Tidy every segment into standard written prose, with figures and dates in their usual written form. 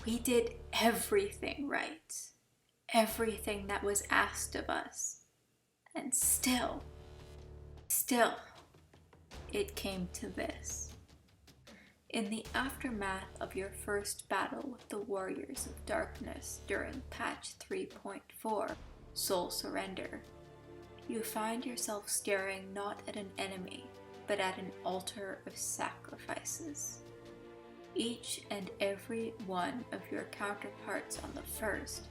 We did everything right. Everything that was asked of us. And still, it came to this. In the aftermath of your first battle with the Warriors of Darkness during patch 3.4, Soul Surrender, you find yourself staring not at an enemy, but at an altar of sacrifices. Each and every one of your counterparts on the first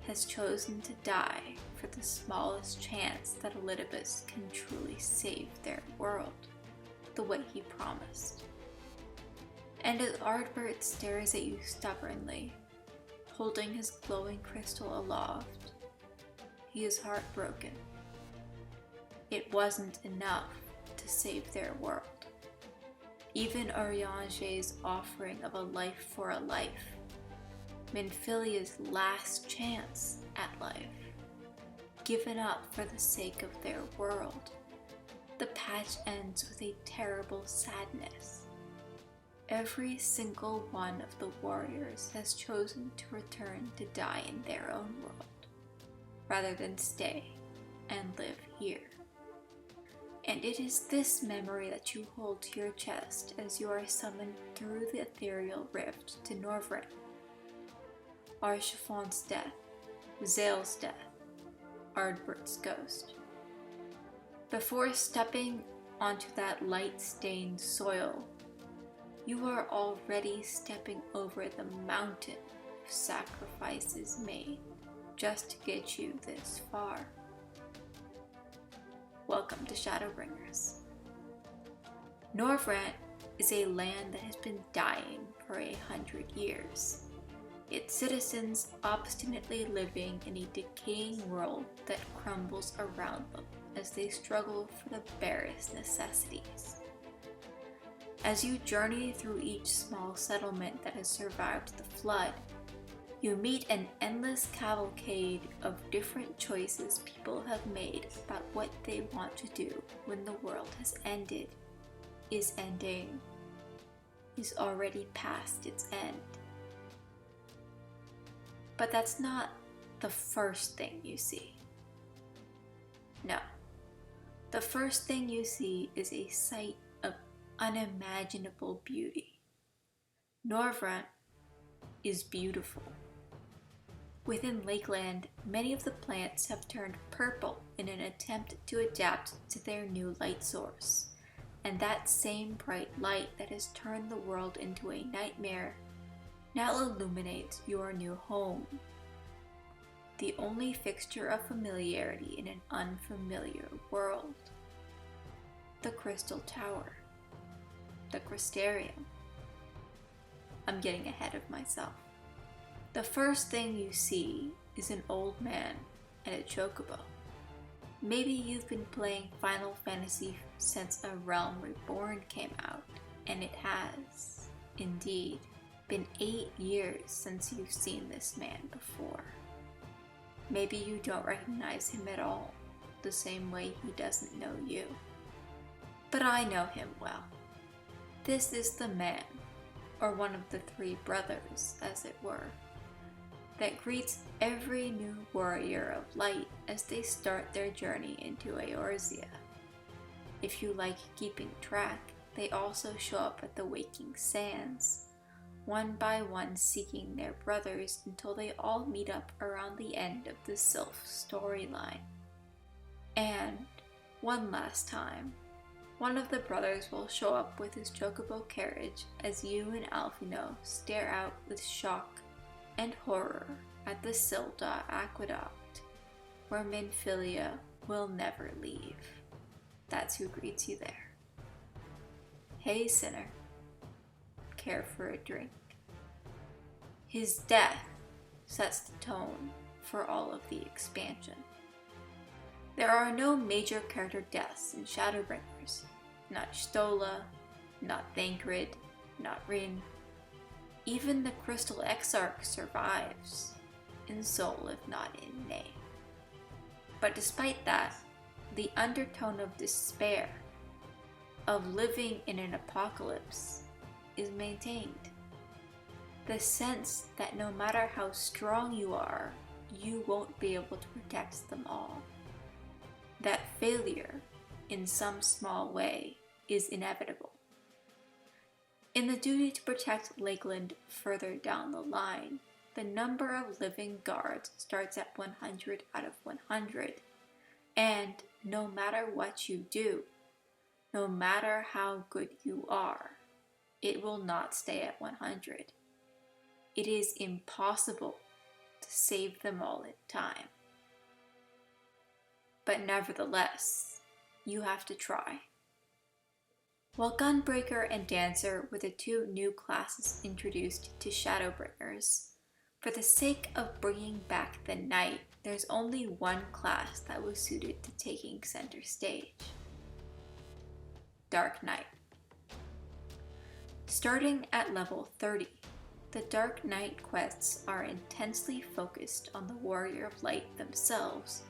has chosen to die for the smallest chance that Elidibus can truly save their world, the way he promised. And as Ardbert stares at you stubbornly, holding his glowing crystal aloft, he is heartbroken. It wasn't enough to save their world. Even Urianger's offering of a life for a life, Minfilia's last chance at life, given up for the sake of their world, the patch ends with a terrible sadness. Every single one of the warriors has chosen to return to die in their own world, rather than stay and live here. And it is this memory that you hold to your chest as you are summoned through the ethereal rift to Norvrent. Archifon's death, Zale's death, Ardbert's ghost. Before stepping onto that light-stained soil, you are already stepping over the mountain of sacrifices made just to get you this far. Welcome to Shadowbringers. Norvrent is a land that has been dying for 100 years, its citizens obstinately living in a decaying world that crumbles around them as they struggle for the barest necessities. As you journey through each small settlement that has survived the flood, you meet an endless cavalcade of different choices people have made about what they want to do when the world has ended, is ending, is already past its end. But that's not the first thing you see. No. The first thing you see is a sight of unimaginable beauty. Norvrent is beautiful. Within Lakeland, many of the plants have turned purple in an attempt to adapt to their new light source, and that same bright light that has turned the world into a nightmare now illuminates your new home. The only fixture of familiarity in an unfamiliar world. The Crystal Tower. The Crystarium. I'm getting ahead of myself. The first thing you see is an old man and a chocobo. Maybe you've been playing Final Fantasy since A Realm Reborn came out, and it has, indeed, been 8 years since you've seen this man before. Maybe you don't recognize him at all, the same way he doesn't know you. But I know him well. This is the man, or one of the 3 brothers, as it were, that greets every new warrior of light as they start their journey into Eorzea. If you like keeping track, they also show up at the Waking Sands, one by one seeking their brothers until they all meet up around the end of the Sylph storyline. And, one last time, one of the brothers will show up with his chocobo carriage as you and Alphino stare out with shock and horror at the Silda Aqueduct, where Minfilia will never leave. That's who greets you there. Hey, sinner. Care for a drink? His death sets the tone for all of the expansion. There are no major character deaths in Shadowbringers. Not Stola, not Thancred, not Rin. Even the Crystal Exarch survives, in soul if not in name. But despite that, the undertone of despair, of living in an apocalypse, is maintained. The sense that no matter how strong you are, you won't be able to protect them all. That failure, in some small way, is inevitable. In the duty to protect Lakeland further down the line, the number of living guards starts at 100 out of 100, and no matter what you do, no matter how good you are, it will not stay at 100. It is impossible to save them all in time. But nevertheless, you have to try. While Gunbreaker and Dancer were the two new classes introduced to Shadowbringers, for the sake of bringing back the Knight, there's only one class that was suited to taking center stage: Dark Knight. Starting at level 30, the Dark Knight quests are intensely focused on the Warrior of Light themselves,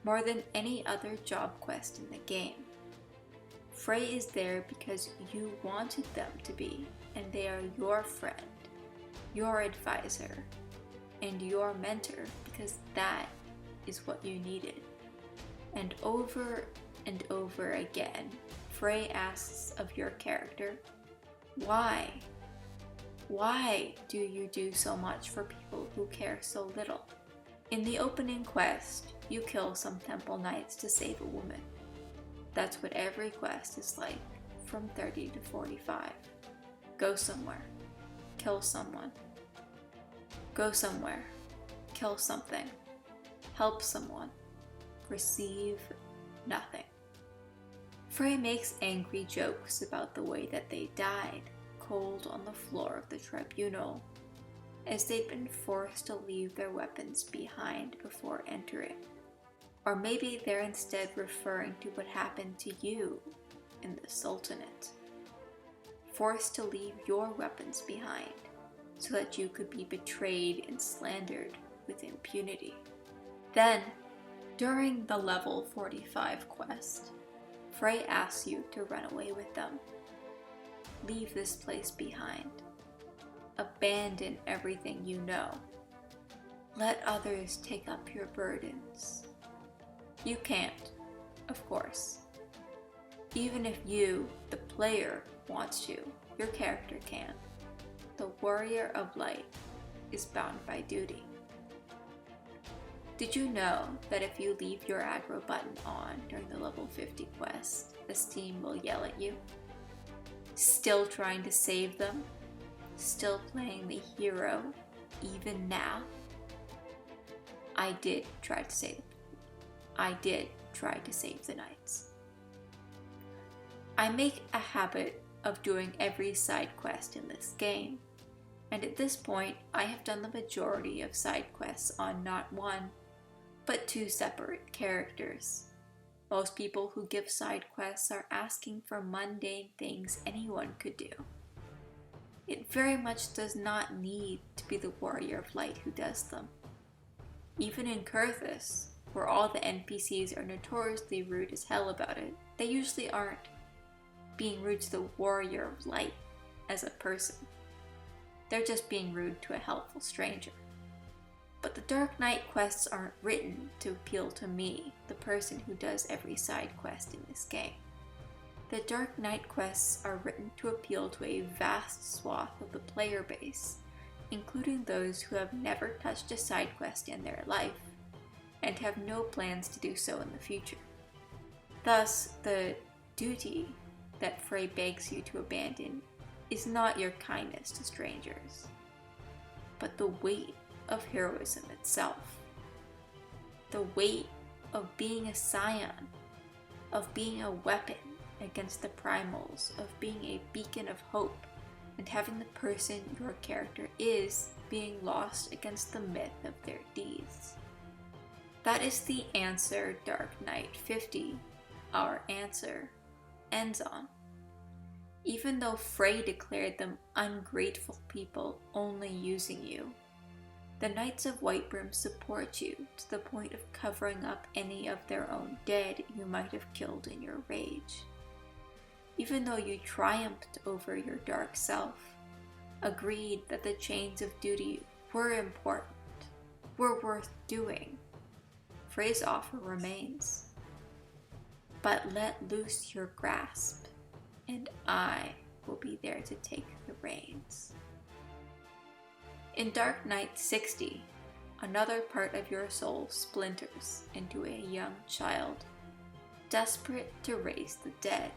more than any other job quest in the game. Frey is there because you wanted them to be, and they are your friend, your advisor, and your mentor because that is what you needed. And over again, Frey asks of your character, why? Why do you do so much for people who care so little? In the opening quest, you kill some temple knights to save a woman. That's what every quest is like, from 30 to 45. Go somewhere, kill someone. Go somewhere, kill something, help someone, receive nothing. Frey makes angry jokes about the way that they died, cold on the floor of the tribunal, as they'd been forced to leave their weapons behind before entering. Or maybe they're instead referring to what happened to you in the Sultanate. Forced to leave your weapons behind so that you could be betrayed and slandered with impunity. Then, during the level 45 quest, Frey asks you to run away with them. Leave this place behind. Abandon everything you know. Let others take up your burdens. You can't, of course. Even if you, the player, wants to, your character can't. The Warrior of Light is bound by duty. Did you know that if you leave your aggro button on during the level 50 quest, the Steam will yell at you? Still trying to save them? Still playing the hero, even now? I did try to save the knights. I make a habit of doing every side quest in this game, and at this point I have done the majority of side quests on not one, but two separate characters. Most people who give side quests are asking for mundane things anyone could do. It very much does not need to be the Warrior of Light who does them. Even in Kurthus, where all the NPCs are notoriously rude as hell about it, they usually aren't being rude to the Warrior of Light as a person. They're just being rude to a helpful stranger. But the Dark Knight quests aren't written to appeal to me, the person who does every side quest in this game. The Dark Knight quests are written to appeal to a vast swath of the player base, including those who have never touched a side quest in their life, and have no plans to do so in the future. Thus, the duty that Frey begs you to abandon is not your kindness to strangers, but the weight of heroism itself. The weight of being a scion, of being a weapon against the primals, of being a beacon of hope, and having the person your character is being lost against the myth of their deeds. That is the answer Dark Knight 50, our answer, ends on. Even though Frey declared them ungrateful people only using you, the Knights of Whitebrim support you to the point of covering up any of their own dead you might have killed in your rage. Even though you triumphed over your dark self, agreed that the chains of duty were important, were worth doing. Frey's offer remains. But let loose your grasp, and I will be there to take the reins. In Dark Night 60, another part of your soul splinters into a young child, desperate to raise the dead.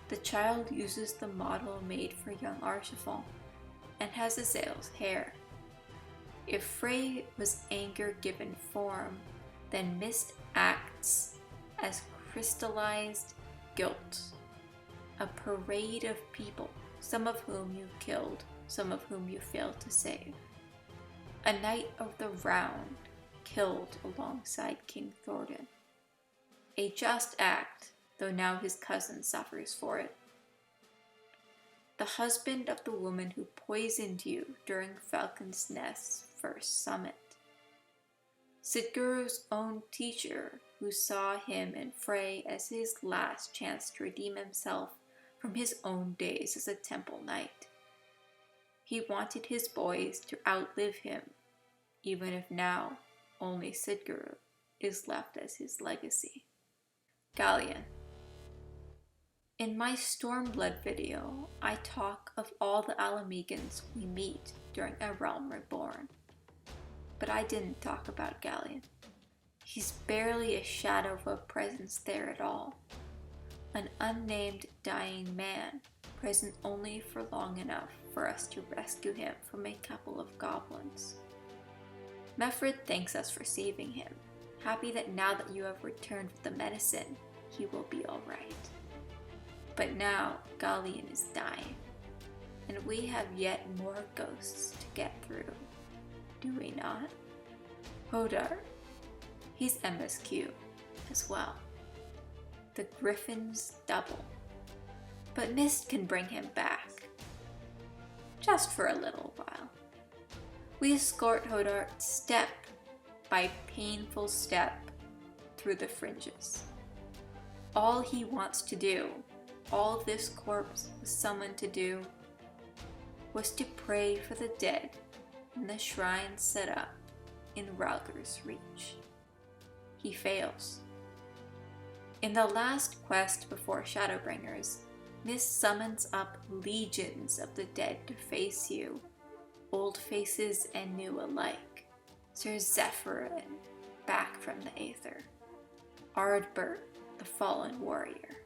The child uses the model made for young Archibald and has Azael's hair. If Frey was anger given form, then Mist acts as crystallized guilt, a parade of people, some of whom you killed, some of whom you failed to save. A knight of the round killed alongside King Thordan. A just act, though now his cousin suffers for it. The husband of the woman who poisoned you during Falcon's Nest's first summit. Sidguru's own teacher, who saw him and Frey as his last chance to redeem himself from his own days as a temple knight. He wanted his boys to outlive him, even if now only Sidguru is left as his legacy. Dalian. In my Stormblood video, I talk of all the Alamegans we meet during A Realm Reborn. But I didn't talk about Dalian. He's barely a shadow of a presence there at all. An unnamed dying man, present only for long enough for us to rescue him from a couple of goblins. Mefred thanks us for saving him, happy that now that you have returned with the medicine, he will be alright. But now, Dalian is dying, and we have yet more ghosts to get through, do we not? Hodar, he's MSQ as well. The Griffin's double. But Mist can bring him back. Just for a little while. We escort Hodar step by painful step through the fringes. All he wants to do, all this corpse was summoned to do, was to pray for the dead in the shrine set up in Ralger's reach. He fails. In the last quest before Shadowbringers, Mist summons up legions of the dead to face you, old faces and new alike. Sir Zephyrin, back from the Aether. Ardbert, the fallen warrior.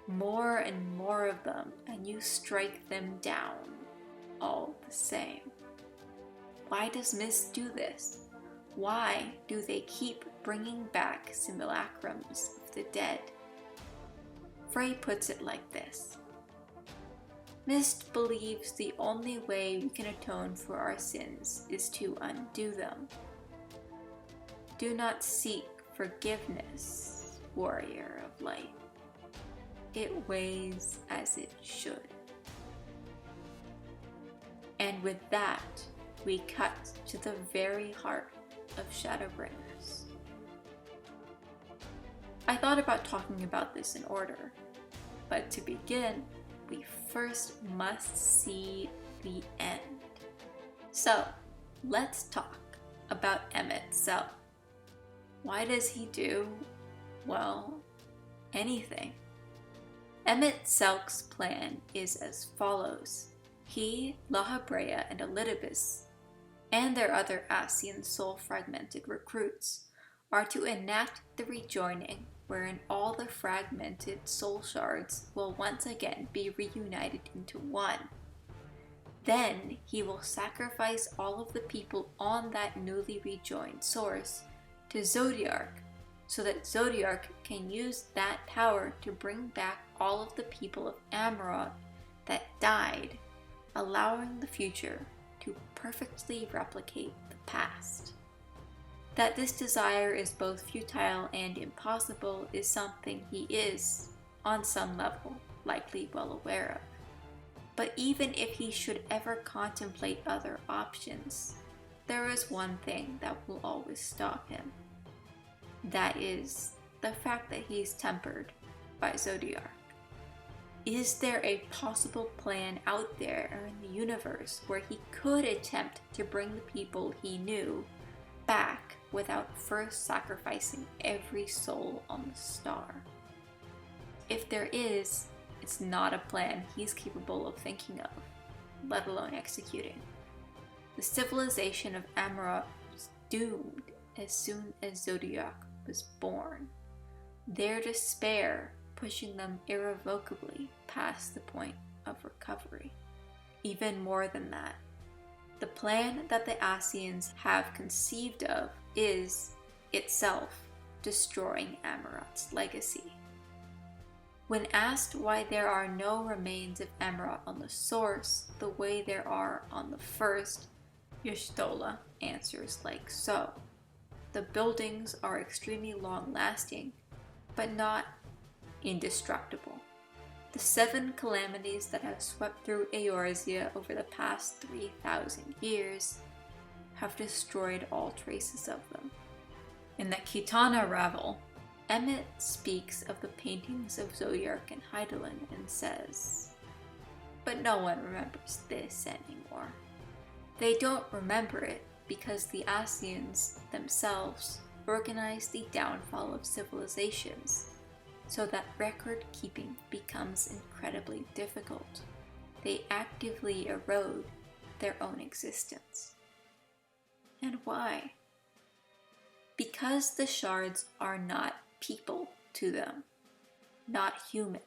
More and more of them, and you strike them down, all the same. Why does Mist do this? Why do they keep bringing back simulacrums of the dead? Frey puts it like this. Mist believes the only way we can atone for our sins is to undo them. Do not seek forgiveness, warrior of light. It weighs as it should. And with that, we cut to the very heart of Shadowbringers. I thought about talking about this in order, but to begin, we first must see the end. So, let's talk about Emmett Selk. Why does he do, well, anything? Emmett Selk's plan is as follows. He, Lahabrea, and Elidibus, and their other Ascian soul-fragmented recruits, are to enact the rejoining, wherein all the fragmented soul shards will once again be reunited into one. Then he will sacrifice all of the people on that newly rejoined source to Zodiark, so that Zodiark can use that power to bring back all of the people of Amarok that died, allowing the future to perfectly replicate the past. That this desire is both futile and impossible is something he is, on some level, likely well aware of. But even if he should ever contemplate other options, there is one thing that will always stop him. That is the fact that he's tempered by Zodiark. Is there a possible plan out there in the universe where he could attempt to bring the people he knew back without first sacrificing every soul on the star? If there is, it's not a plan he's capable of thinking of, let alone executing. The civilization of Amarok was doomed as soon as Zodiac was born, their despair pushing them irrevocably past the point of recovery. Even more than that, the plan that the Asians have conceived of is, itself, destroying Amarot's legacy. When asked why there are no remains of Amarot on the source the way there are on the first, Y'shtola answers like so. The buildings are extremely long-lasting, but not indestructible. The 7 calamities that have swept through Eorzea over the past 3,000 years have destroyed all traces of them. In the Kitana Ravel, Emmett speaks of the paintings of Zodiac and Hydaelyn and says, "But no one remembers this anymore." They don't remember it because the Asians themselves organized the downfall of civilizations, so that record keeping becomes incredibly difficult. They actively erode their own existence. And why? Because the shards are not people to them, not human,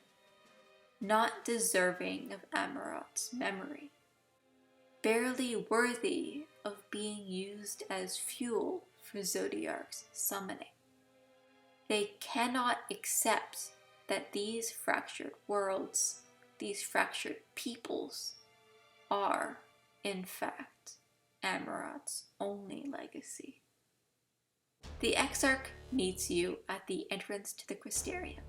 not deserving of Amarot's memory, barely worthy of being used as fuel for Zodiac's summoning. They cannot accept that these fractured worlds, these fractured peoples, are, in fact, Amarot's only legacy. The Exarch meets you at the entrance to the Crystarium.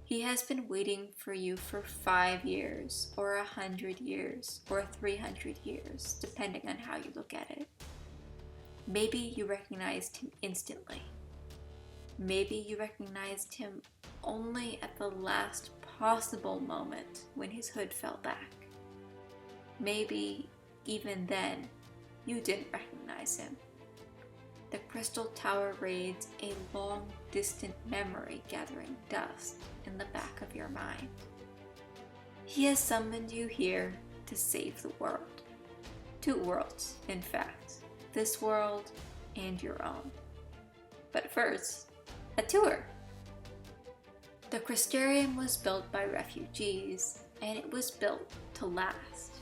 He has been waiting for you for 5 years, or 100 years, or 300 years, depending on how you look at it. Maybe you recognized him instantly. Maybe you recognized him only at the last possible moment when his hood fell back. Maybe, even then, you didn't recognize him. The Crystal Tower raids a long, distant memory gathering dust in the back of your mind. He has summoned you here to save the world. 2 worlds, in fact. This world and your own. But first, a tour. The Crystarium was built by refugees, and it was built to last.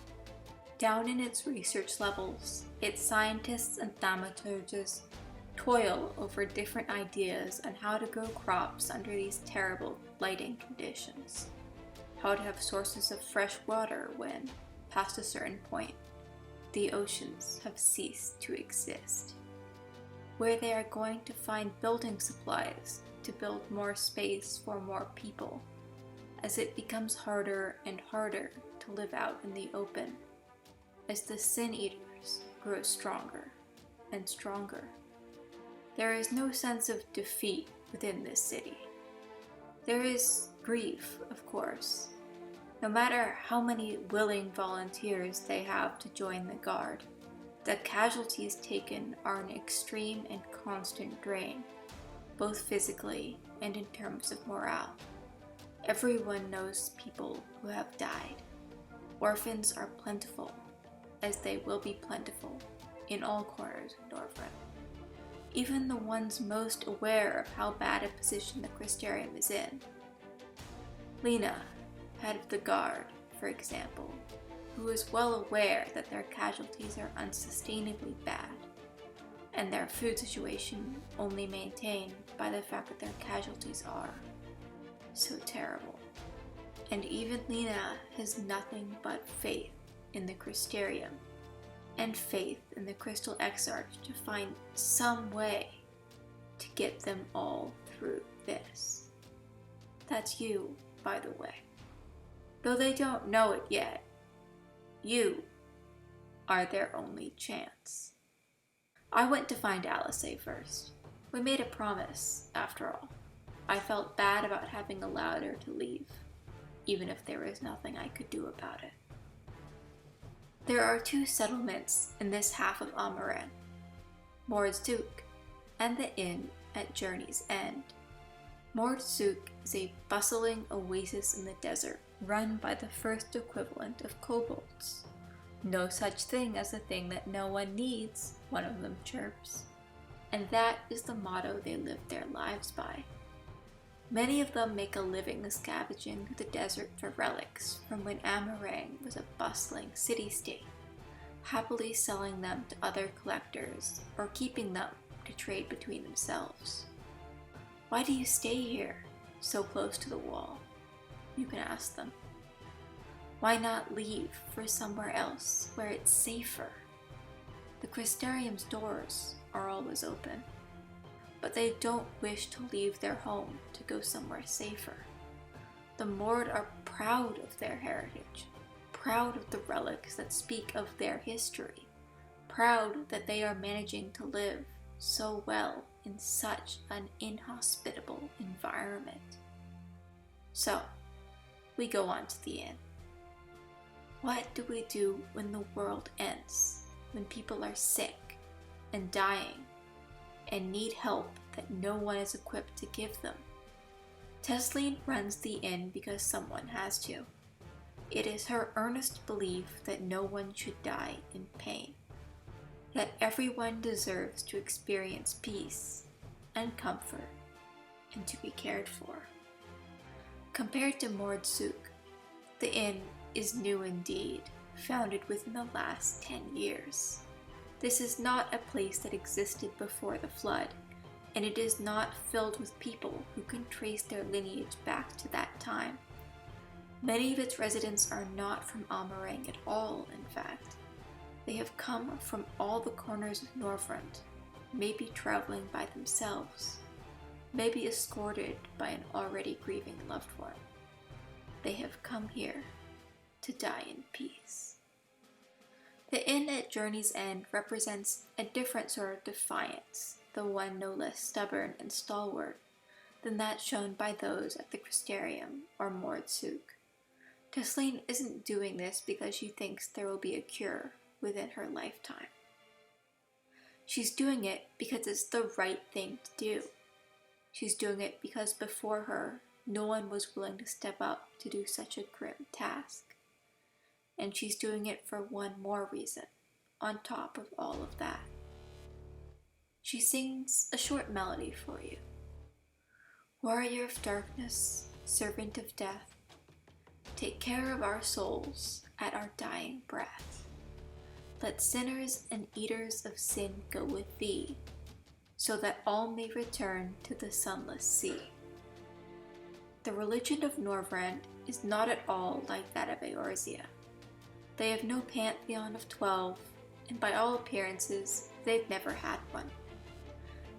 Down in its research levels, its scientists and thaumaturges toil over different ideas on how to grow crops under these terrible lighting conditions, how to have sources of fresh water when, past a certain point, the oceans have ceased to exist, where they are going to find building supplies to build more space for more people, as it becomes harder and harder to live out in the open, as the Sin Eaters grow stronger and stronger. There is no sense of defeat within this city. There is grief, of course. No matter how many willing volunteers they have to join the guard, the casualties taken are an extreme and constant drain, both physically and in terms of morale. Everyone knows people who have died. Orphans are plentiful, as they will be plentiful in all corners of Norvrent. Even the ones most aware of how bad a position the Crystarium is in. Lena, head of the guard, for example, who is well aware that their casualties are unsustainably bad, and their food situation only maintained by the fact that their casualties are so terrible. And even Lena has nothing but faith in the Crystarium, and faith in the Crystal Exarch to find some way to get them all through this. That's you, by the way. Though they don't know it yet, you are their only chance. I went to find Alizé first. We made a promise, after all. I felt bad about having allowed her to leave. even if there is nothing I could do about it. There are 2 settlements in this half of Norvrent, Nordsuk and the inn at Journey's End. Nordsuk is a bustling oasis in the desert run by the first equivalent of kobolds. No such thing as a thing that no one needs, one of them chirps. And that is the motto they live their lives by. Many of them make a living scavenging through the desert for relics from when Amarang was a bustling city-state, happily selling them to other collectors or keeping them to trade between themselves. Why do you stay here, so close to the wall? You can ask them. Why not leave for somewhere else where it's safer? The Crystarium's doors are always open, but they don't wish to leave their home to go somewhere safer. The Mord are proud of their heritage, proud of the relics that speak of their history, proud that they are managing to live so well in such an inhospitable environment. So, we go on to the inn. What do we do when the world ends, when people are sick and dying and need help that no one is equipped to give them? Tesleen runs the inn because someone has to. It is her earnest belief that no one should die in pain, that everyone deserves to experience peace and comfort and to be cared for. Compared to Nordsuk, the inn is new indeed, founded within the last 10 years. This is not a place that existed before the flood, and it is not filled with people who can trace their lineage back to that time. Many of its residents are not from Amarang at all, in fact. They have come from all the corners of Norvrent, maybe traveling by themselves, maybe escorted by an already grieving loved one. They have come here to die in peace. The inn at Journey's End represents a different sort of defiance, the one no less stubborn and stalwart than that shown by those at the Crystarium or Nordsuk. Tesleen isn't doing this because she thinks there will be a cure within her lifetime. She's doing it because it's the right thing to do. She's doing it because before her, no one was willing to step up to do such a grim task. And she's doing it for one more reason, on top of all of that. She sings a short melody for you. Warrior of darkness, servant of death, take care of our souls at our dying breath. Let sinners and eaters of sin go with thee, so that all may return to the sunless sea. The religion of Norvrent is not at all like that of Eorzea. They have no pantheon of 12, and by all appearances, they've never had one.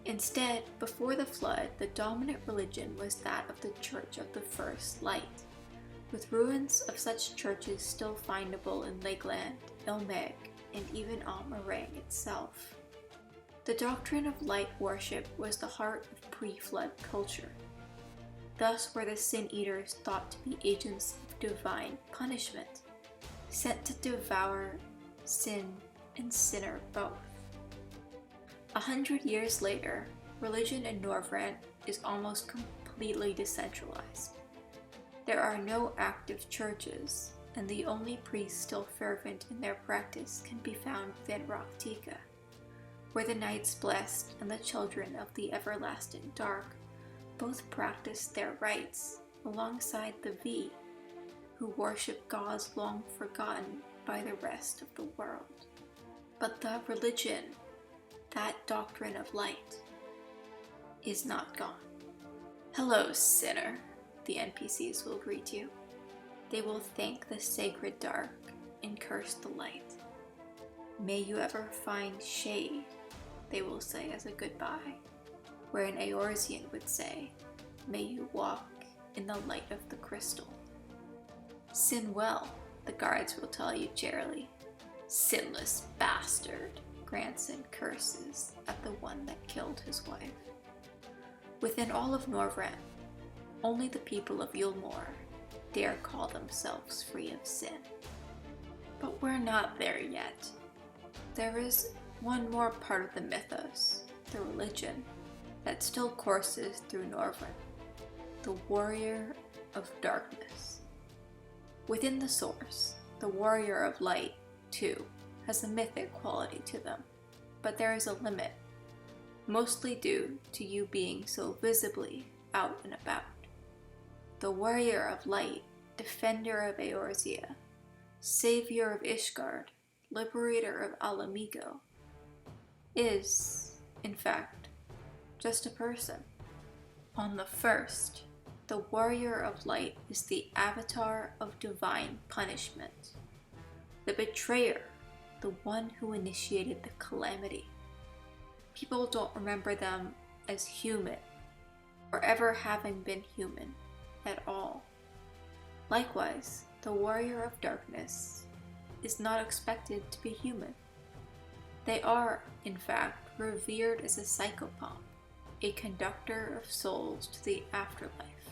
Instead, before the flood, the dominant religion was that of the Church of the First Light, with ruins of such churches still findable in Lakeland, Ilmeg, and even Amarang itself. The doctrine of light worship was the heart of pre-flood culture. Thus were the sin-eaters thought to be agents of divine punishment, sent to devour sin and sinner both. 100 years later, religion in Norvrent is almost completely decentralized. There are no active churches, and the only priests still fervent in their practice can be found within Roktika, where the Knights Blessed and the Children of the Everlasting Dark both practice their rites alongside the V, who worship gods long forgotten by the rest of the world. But the religion, that doctrine of light, is not gone. Hello, sinner, the NPCs will greet you. They will thank the sacred dark and curse the light. May you ever find shade, they will say as a goodbye, where an Eorzean would say, may you walk in the light of the crystal. Sin well, the guards will tell you cheerily. Sinless bastard, Granson curses at the one that killed his wife. Within all of Norvrent, only the people of Yulmore, dare call themselves free of sin. But we're not there yet. There is one more part of the mythos, the religion, that still courses through Norvrent, the warrior of darkness. Within the source, the warrior of light, too, has a mythic quality to them, but there is a limit, mostly due to you being so visibly out and about. The warrior of light, defender of Eorzea, savior of Ishgard, liberator of Alamigo, is, in fact, just a person. On the first, the warrior of light is the avatar of divine punishment, the betrayer, the one who initiated the calamity. People don't remember them as human, or ever having been human at all. Likewise, the warrior of darkness is not expected to be human. They are, in fact, revered as a psychopomp, a conductor of souls to the afterlife,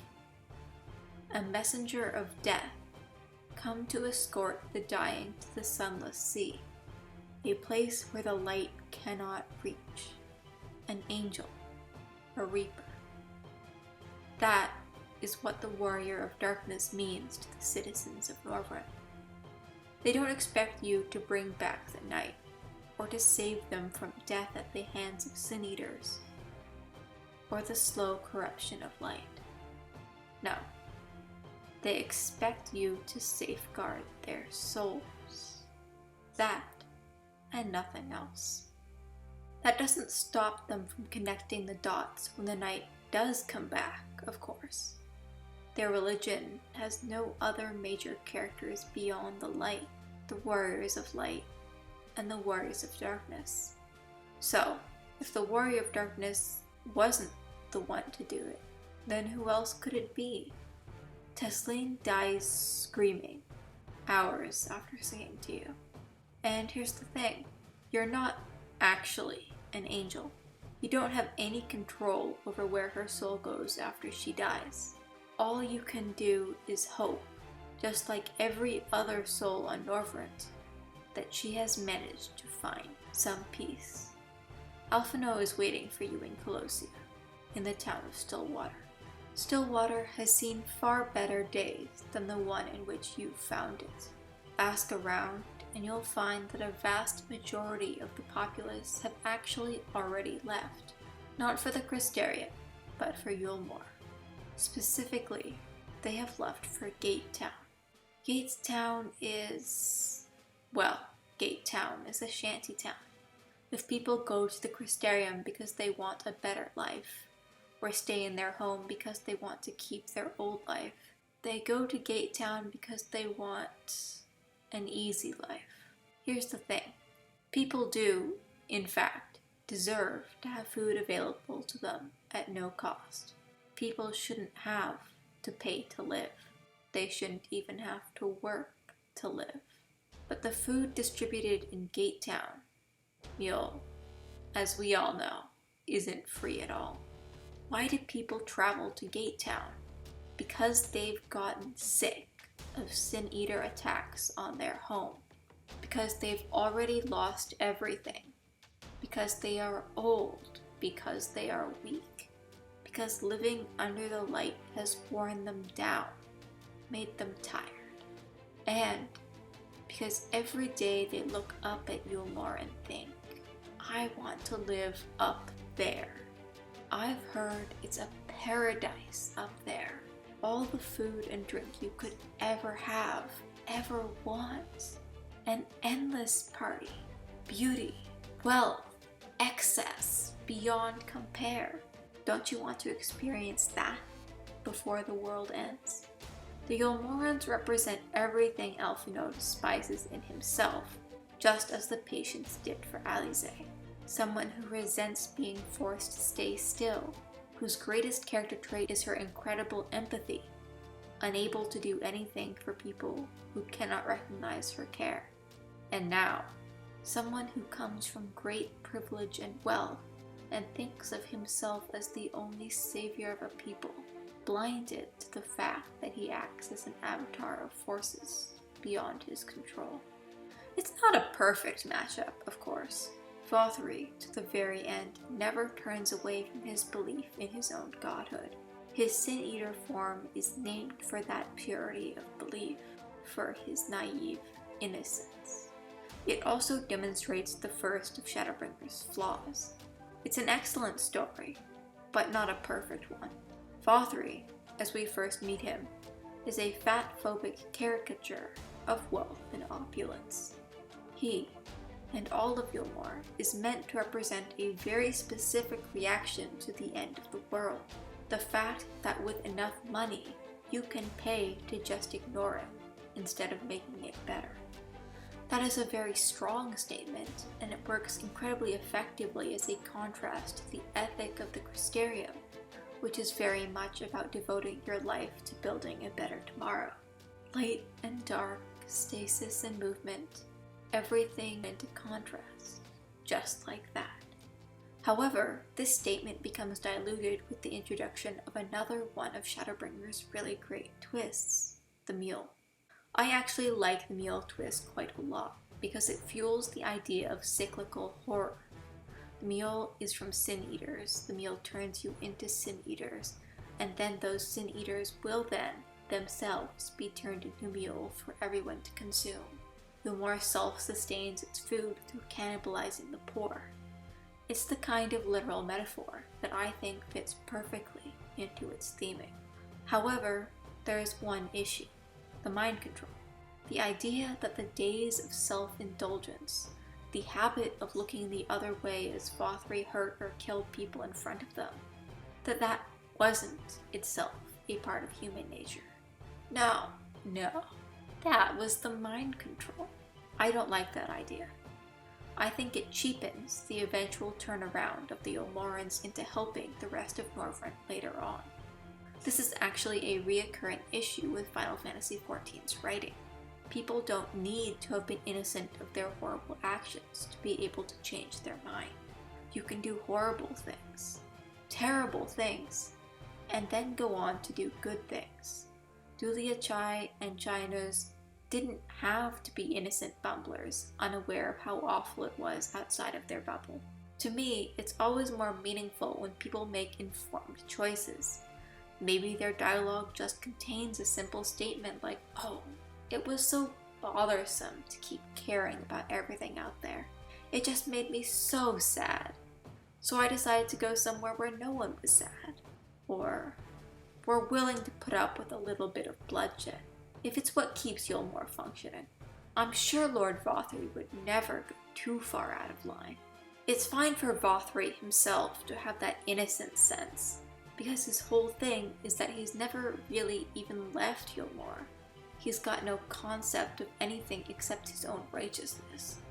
a messenger of death, come to escort the dying to the sunless sea, a place where the light cannot reach, an angel, a reaper. That is what the warrior of darkness means to the citizens of Norvrent. They don't expect you to bring back the night, or to save them from death at the hands of sin-eaters, or the slow corruption of light. No, they expect you to safeguard their souls. That, and nothing else. That doesn't stop them from connecting the dots when the night does come back, of course. Their religion has no other major characters beyond the light, the warriors of light, and the warriors of darkness. So, if the warrior of darkness wasn't the one to do it, then who else could it be? Tesleen dies screaming, hours after singing to you. And here's the thing, you're not actually an angel. You don't have any control over where her soul goes after she dies. All you can do is hope, just like every other soul on Norvrent, that she has managed to find some peace. Alphino is waiting for you in Colossia, in the town of Stillwater. Stillwater has seen far better days than the one in which you found it. Ask around, and you'll find that a vast majority of the populace have actually already left. Not for the Crystarium, but for Yulmore. Specifically, they have left for Gate Town. Gate Town is... well, Gate Town is a shanty town. If people go to the Crystarium because they want a better life, or stay in their home because they want to keep their old life, they go to Gate Town because they want an easy life. Here's the thing. People do, in fact, deserve to have food available to them at no cost. People shouldn't have to pay to live. They shouldn't even have to work to live. But the food distributed in Gate Town, as we all know, isn't free at all. Why do people travel to Gate Town? Because they've gotten sick of sin-eater attacks on their home. Because they've already lost everything. Because they are old. Because they are weak. Because living under the light has worn them down, made them tired. And because every day they look up at Yulmore and think, I want to live up there. I've heard it's a paradise up there. All the food and drink you could ever have, ever want. An endless party, beauty, wealth, excess, beyond compare. Don't you want to experience that before the world ends? The Yulmorans represent everything Alphino despises in himself, just as the patients did for Alize. Someone who resents being forced to stay still, whose greatest character trait is her incredible empathy, unable to do anything for people who cannot recognize her care. And now, someone who comes from great privilege and wealth, and thinks of himself as the only savior of a people, blinded to the fact that he acts as an avatar of forces beyond his control. It's not a perfect matchup, of course. Vothri, to the very end, never turns away from his belief in his own godhood. His Sin Eater form is named for that purity of belief, for his naive innocence. It also demonstrates the first of Shadowbringers' flaws. It's an excellent story, but not a perfect one. Vothri, as we first meet him, is a fat-phobic caricature of wealth and opulence. He, and all of Yulmore, is meant to represent a very specific reaction to the end of the world. The fact that with enough money, you can pay to just ignore it, instead of making it better. That is a very strong statement, and it works incredibly effectively as a contrast to the ethic of the Crystarium, which is very much about devoting your life to building a better tomorrow. Light and dark, stasis and movement, everything into contrast, just like that. However, this statement becomes diluted with the introduction of another one of Shadowbringers' really great twists, the mule. I actually like the mule twist quite a lot, because it fuels the idea of cyclical horror. The mule is from Sin Eaters, the mule turns you into Sin Eaters, and then those Sin Eaters will then, themselves, be turned into mule for everyone to consume. Yulmore self-sustains its food through cannibalizing the poor. It's the kind of literal metaphor that I think fits perfectly into its theming. However, there is one issue: the mind control. The idea that the days of self-indulgence, the habit of looking the other way as Vothri hurt or killed people in front of them, that wasn't itself a part of human nature. No, that was the mind control. I don't like that idea. I think it cheapens the eventual turnaround of the Yulmorans into helping the rest of Norvrent later on. This is actually a reoccurring issue with Final Fantasy XIV's writing. People don't need to have been innocent of their horrible actions to be able to change their mind. You can do horrible things, terrible things, and then go on to do good things. Dulia Chai and Chainos didn't have to be innocent bumblers, unaware of how awful it was outside of their bubble. To me, it's always more meaningful when people make informed choices. Maybe their dialogue just contains a simple statement like, "Oh, it was so bothersome to keep caring about everything out there. It just made me so sad. So I decided to go somewhere where no one was sad." Or, "We're willing to put up with a little bit of bloodshed, if it's what keeps Yulmore functioning." I'm sure Lord Vothri would never go too far out of line. It's fine for Vothri himself to have that innocent sense, because his whole thing is that he's never really even left Yulmore. He's got no concept of anything except his own righteousness,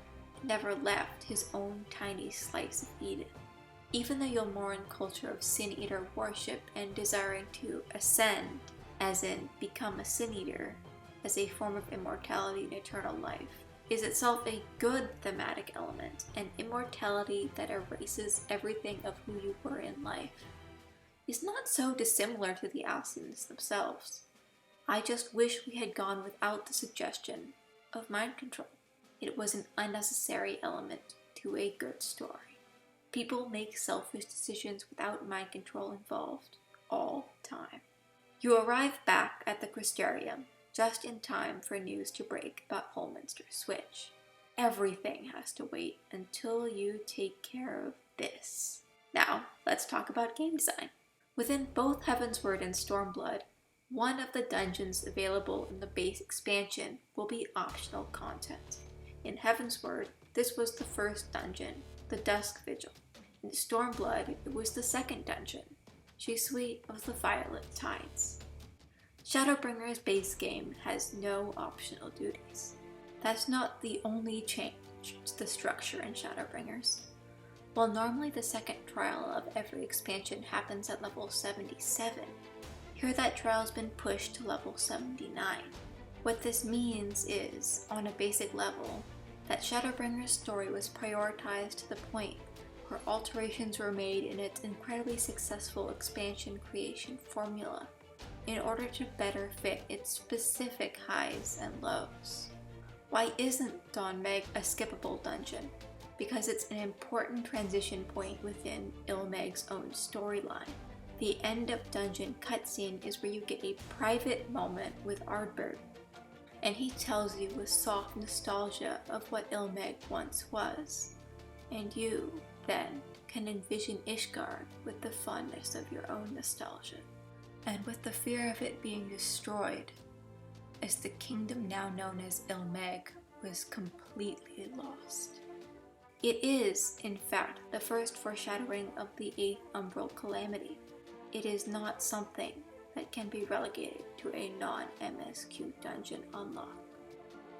never left his own tiny slice of Eden. Even the Yulmoran culture of Sin Eater worship and desiring to ascend, as in become a Sin Eater, as a form of immortality and eternal life, is itself a good thematic element, an immortality that erases everything of who you were in life. Is not so dissimilar to the Alcians themselves. I just wish we had gone without the suggestion of mind control. It was an unnecessary element to a good story. People make selfish decisions without mind control involved, all the time. You arrive back at the Crystarium, just in time for news to break about Holminster's switch. Everything has to wait until you take care of this. Now, let's talk about game design. Within both Heavensward and Stormblood, one of the dungeons available in the base expansion will be optional content. In Heavensward, this was the first dungeon, the Dusk Vigil. In Stormblood, it was the second dungeon, Shisui of the Violet Tides. Shadowbringers' base game has no optional duties. That's not the only change to the structure in Shadowbringers. While normally the second trial of every expansion happens at level 77, here that trial's been pushed to level 79. What this means is, on a basic level, that Shadowbringers' story was prioritized to the point where alterations were made in its incredibly successful expansion creation formula. in order to better fit its specific highs and lows. Why isn't Dawn Meg a skippable dungeon? Because it's an important transition point within Ilmeg's own storyline. The end of dungeon cutscene is where you get a private moment with Ardbert, and he tells you with soft nostalgia of what Ilmeg once was, and you, then, can envision Ishgard with the fondness of your own nostalgia, and with the fear of it being destroyed, as the kingdom now known as Ilmeg was completely lost. It is, in fact, the first foreshadowing of the 8th Umbral Calamity. It is not something that can be relegated to a non-MSQ dungeon unlock.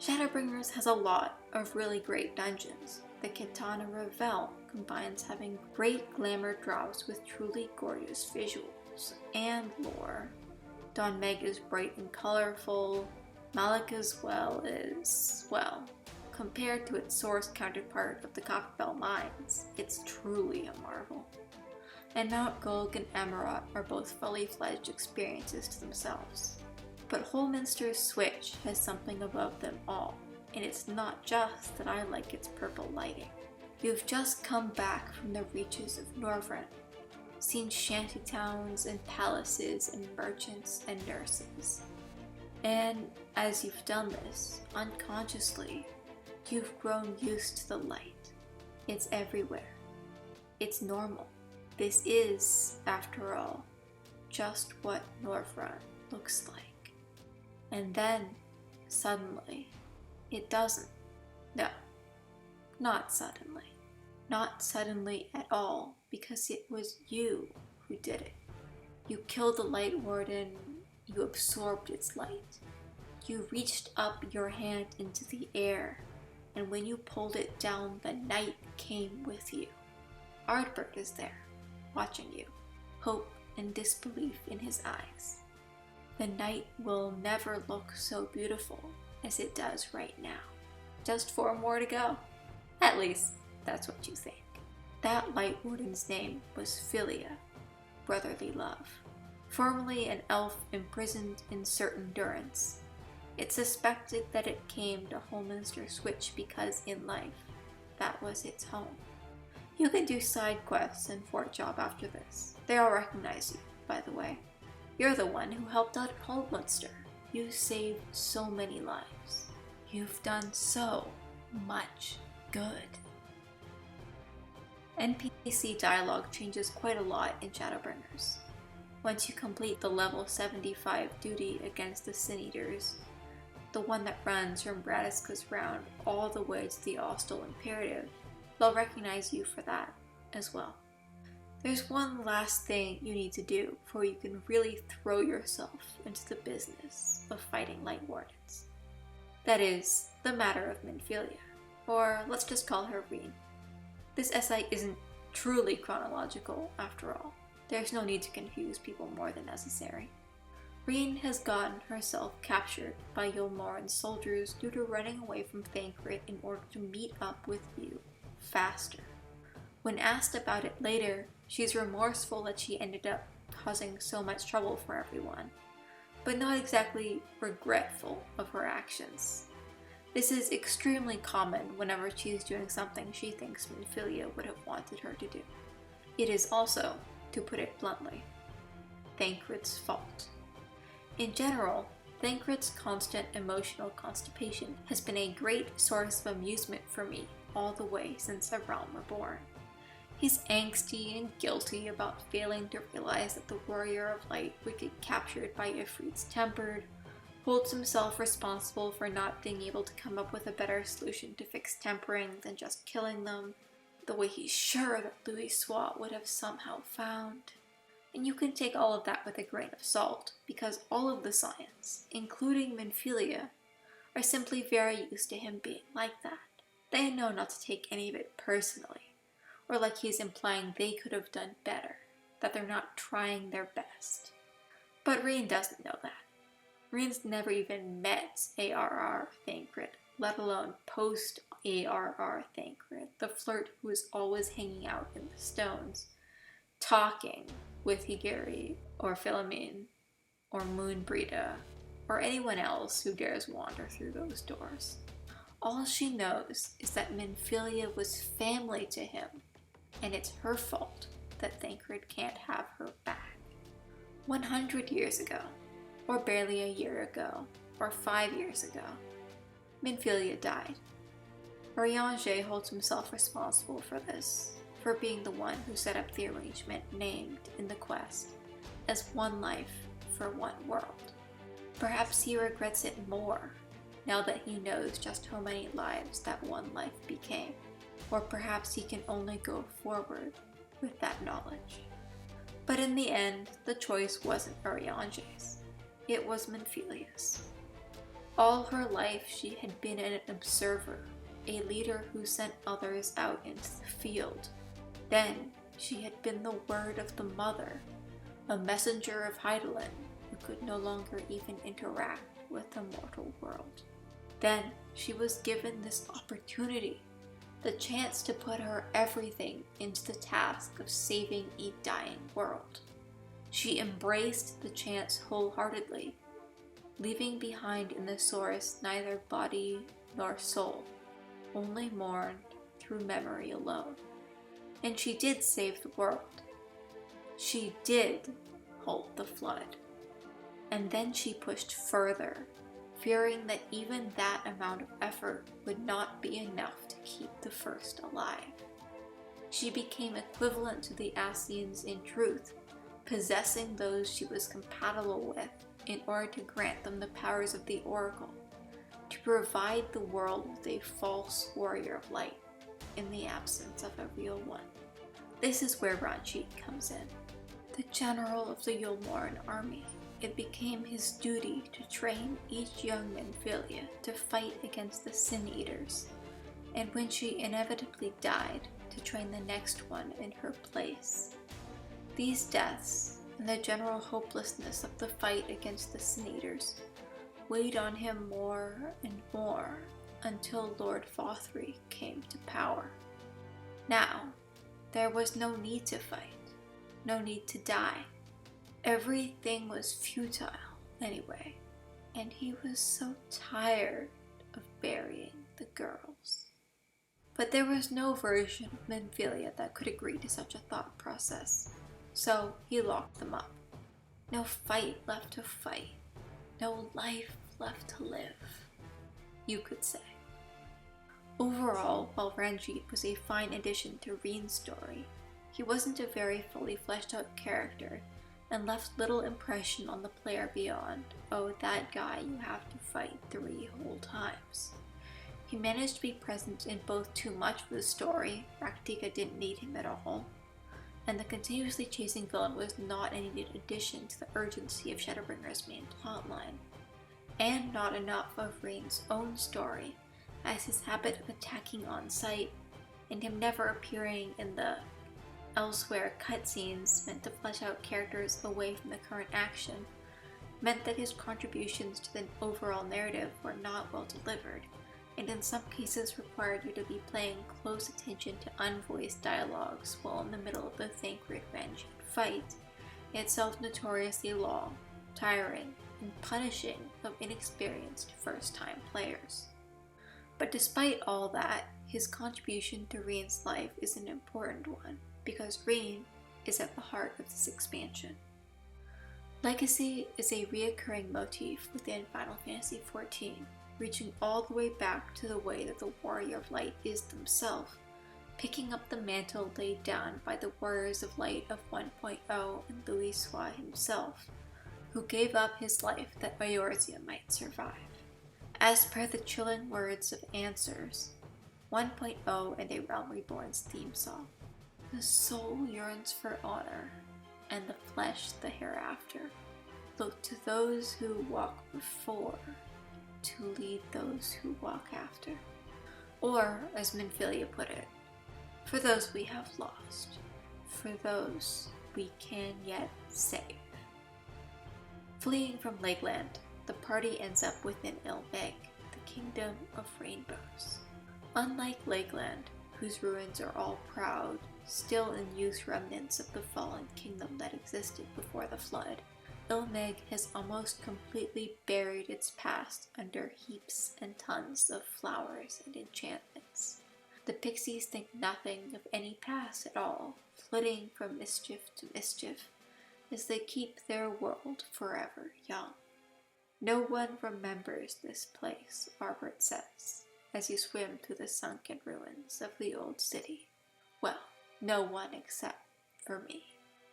Shadowbringers has a lot of really great dungeons. The Kitana Revel combines having great glamour drops with truly gorgeous visuals and lore. Dawn Meg is bright and colorful. Malika's Well is, well, compared to its source counterpart of the Copperbell Mines, it's truly a marvel. And Mount Gulg and Amarat are both fully fledged experiences to themselves. But Holminster's Switch has something above them all, and it's not just that I like its purple lighting. You've just come back from the reaches of Norvrent, seen shantytowns and palaces and merchants and nurses. And as you've done this, unconsciously, you've grown used to the light. It's everywhere. It's normal. This is, after all, just what Norvrent looks like. And then, suddenly, it doesn't. No, not suddenly. Not suddenly at all, because it was you who did it. You killed the Light Warden, you absorbed its light. You reached up your hand into the air, and when you pulled it down, the night came with you. Ardbert is there, watching you, hope and disbelief in his eyes. The night will never look so beautiful as it does right now. Just 4 more to go. At least, that's what you think. That Light Warden's name was Philia, brotherly love. Formerly an elf imprisoned in certain durance. It's suspected that it came to Holminster Switch because in life, that was its home. You can do side quests and fort job after this. They all recognize you, by the way. You're the one who helped out Holminster. You saved so many lives. You've done so much good. Nptc Dialogue changes quite a lot in Shadowbringers. Once you complete the level 75 duty against the Sin Eaters, the one that runs from Bratiska's Round all the way to the Austral Imperative, they'll recognize you for that as well. There's one last thing you need to do before you can really throw yourself into the business of fighting Light Wardens. That is, the matter of Minfilia, or let's just call her Reen. This essay isn't truly chronological, after all. There's no need to confuse people more than necessary. Reen has gotten herself captured by Yulmoran's soldiers due to running away from Thancred in order to meet up with you faster. When asked about it later, she's remorseful that she ended up causing so much trouble for everyone, but not exactly regretful of her actions. This is extremely common whenever she's doing something she thinks Minfilia would have wanted her to do. It is also, to put it bluntly, Thancred's fault. In general, Thancred's constant emotional constipation has been a great source of amusement for me all the way since A Realm Reborn. He's angsty and guilty about failing to realize that the Warrior of Light would get captured by Ifrit's Tempered, holds himself responsible for not being able to come up with a better solution to fix tempering than just killing them, the way he's sure that Louis Swat would have somehow found. And you can take all of that with a grain of salt, because all of the science, including Minfilia, are simply very used to him being like that. They know not to take any of it personally, or like he's implying they could have done better, that they're not trying their best. But Reen doesn't know that. Reen's never even met ARR Thancred, let alone post-ARR Thancred, the flirt who is always hanging out in the stones, talking with Higiri or Philomene. or Moonbrita, or anyone else who dares wander through those doors. All she knows is that Minfilia was family to him, and it's her fault that Thancred can't have her back. 100 years ago, or barely a year ago, or 5 years ago, Minfilia died. Urianger holds himself responsible for this, for being the one who set up the arrangement named in the quest as one life for one world. Perhaps he regrets it more now that he knows just how many lives that one life became, or perhaps he can only go forward with that knowledge. But in the end, the choice wasn't Urianger's, it was Minfilia's. All her life she had been an observer, a leader who sent others out into the field. Then she had been the word of the mother, a messenger of Hydaelyn who could no longer even interact with the mortal world. Then she was given this opportunity, the chance to put her everything into the task of saving a dying world. She embraced the chance wholeheartedly, leaving behind in the source neither body nor soul, only mourned through memory alone. And she did save the world. She did halt the flood. And then she pushed further, fearing that even that amount of effort would not be enough to keep the first alive. She became equivalent to the Ascians in truth, possessing those she was compatible with in order to grant them the powers of the Oracle, to provide the world with a false warrior of light in the absence of a real one. This is where Ranjit comes in. The general of the Yulmoran army, it became his duty to train each young Minfilia to fight against the Sin Eaters, and when she inevitably died, to train the next one in her place. These deaths, and the general hopelessness of the fight against the Sin Eaters, weighed on him more and more until Lord Fothry came to power. Now, there was no need to fight, no need to die. Everything was futile anyway, and he was so tired of burying the girls. But there was no version of Minfilia that could agree to such a thought process, so he locked them up. No fight left to fight, no life left to live, you could say. Overall, while Ranjit was a fine addition to Reen's story, he wasn't a very fully fleshed out character and left little impression on the player beyond, oh, that guy you have to fight 3 whole times. He managed to be present in both too much of the story, Raktika didn't need him at all, and the continuously chasing villain was not a needed addition to the urgency of Shadowbringers' main plotline, and not enough of Reen's own story, as his habit of attacking on sight, and him never appearing in the elsewhere cutscenes meant to flesh out characters away from the current action, meant that his contributions to the overall narrative were not well delivered, and in some cases required you to be paying close attention to unvoiced dialogues while in the middle of the Thancred-Ranjit fight, itself notoriously long, tiring, and punishing of inexperienced first-time players. But despite all that, his contribution to Reen's life is an important one, because Reen is at the heart of this expansion. Legacy is a reoccurring motif within Final Fantasy XIV, reaching all the way back to the way that the Warrior of Light is themselves, picking up the mantle laid down by the Warriors of Light of 1.0 and Louisoix himself, who gave up his life that Eorzea might survive. As per the chilling words of Answers, 1.0 and A Realm Reborn's theme song, the soul yearns for honor, and the flesh the hereafter. Look to those who walk before, to lead those who walk after. Or, as Minfilia put it, for those we have lost, for those we can yet save. Fleeing from Lakeland, the party ends up within Ilveg, the Kingdom of Rainbows. Unlike Lakeland, whose ruins are all proud, still in use remnants of the fallen kingdom that existed before the flood, Ilmeg has almost completely buried its past under heaps and tons of flowers and enchantments. The pixies think nothing of any past at all, flitting from mischief to mischief as they keep their world forever young. No one remembers this place, Arbert says, as you swim through the sunken ruins of the old city. Well, no one except for me.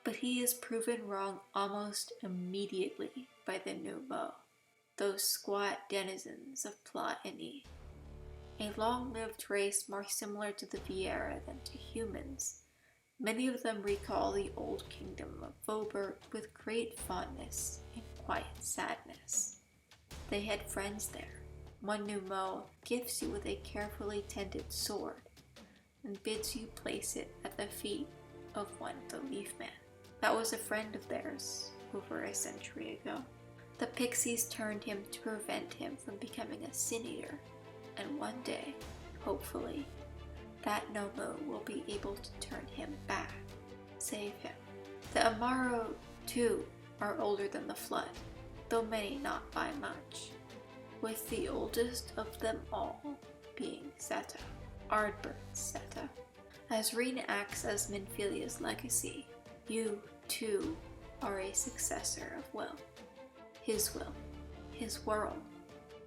But he is proven wrong almost immediately by the Numo, those squat denizens of Pla Ini. A long-lived race more similar to the Viera than to humans. Many of them recall the old kingdom of Vobert with great fondness and quiet sadness. They had friends there. One Numo gifts you with a carefully tended sword and bids you place it at the feet of one the Leafman. That was a friend of theirs over a century ago. The pixies turned him to prevent him from becoming a sin-eater, and one day, hopefully, that Nomo will be able to turn him back, save him. The Amaro, too, are older than the Flood, though many not by much, with the oldest of them all being Zeta, Ardbert Zeta. As Reen acts as Minfilia's legacy, you, too, are a successor of Will. His will. His world.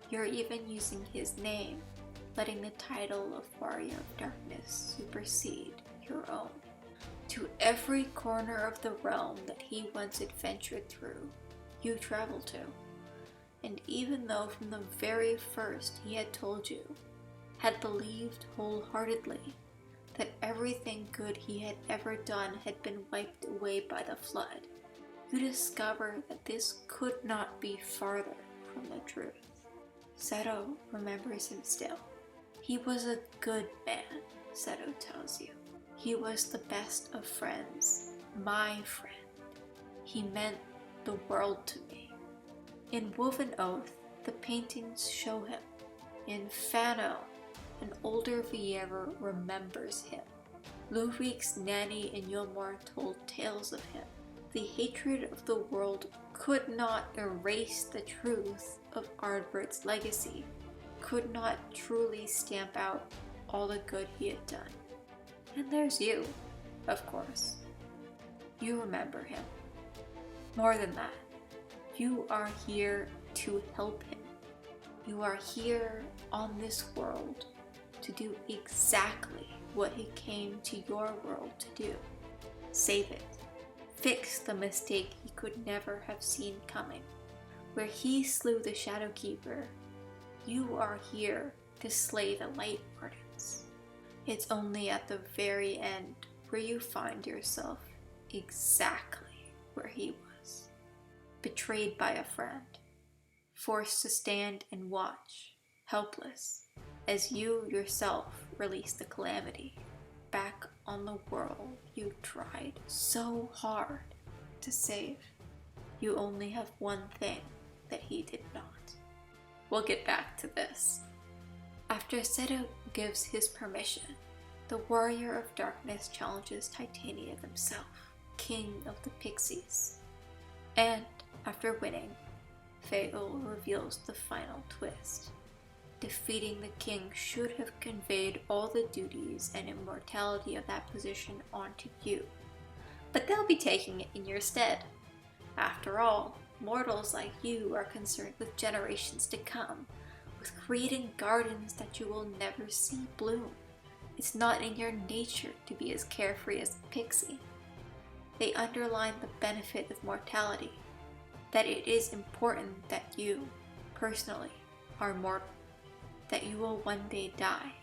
You're even using his name, letting the title of Warrior of Darkness supersede your own. To every corner of the realm that he once adventured through, you travel to. And even though from the very first he had told you, had believed wholeheartedly, that everything good he had ever done had been wiped away by the Flood, you discover that this could not be farther from the truth. Seto remembers him still. He was a good man, Seto tells you. He was the best of friends, my friend. He meant the world to me. In Woven Oath, the paintings show him. In Fano, an older Viera remembers him. Lurik's nanny and Yilmor told tales of him. The hatred of the world could not erase the truth of Ardbert's legacy, could not truly stamp out all the good he had done. And there's you, of course. You remember him. More than that, you are here to help him. You are here on this world to do exactly what he came to your world to do. Save it. Fix the mistake he could never have seen coming. Where he slew the Shadowkeeper, you are here to slay the Light Wardens. It's only at the very end where you find yourself exactly where he was. Betrayed by a friend, forced to stand and watch, helpless, as you yourself release the calamity back on the world you tried so hard to save. You only have one thing that he did not. We'll get back to this. After Seto gives his permission, the Warrior of Darkness challenges Titania himself, King of the Pixies. And after winning, Fael reveals the final twist. Defeating the king should have conveyed all the duties and immortality of that position onto you. But they'll be taking it in your stead. After all, mortals like you are concerned with generations to come, with creating gardens that you will never see bloom. It's not in your nature to be as carefree as a pixie. They underline the benefit of mortality, that it is important that you, personally, are mortal, that you will one day die,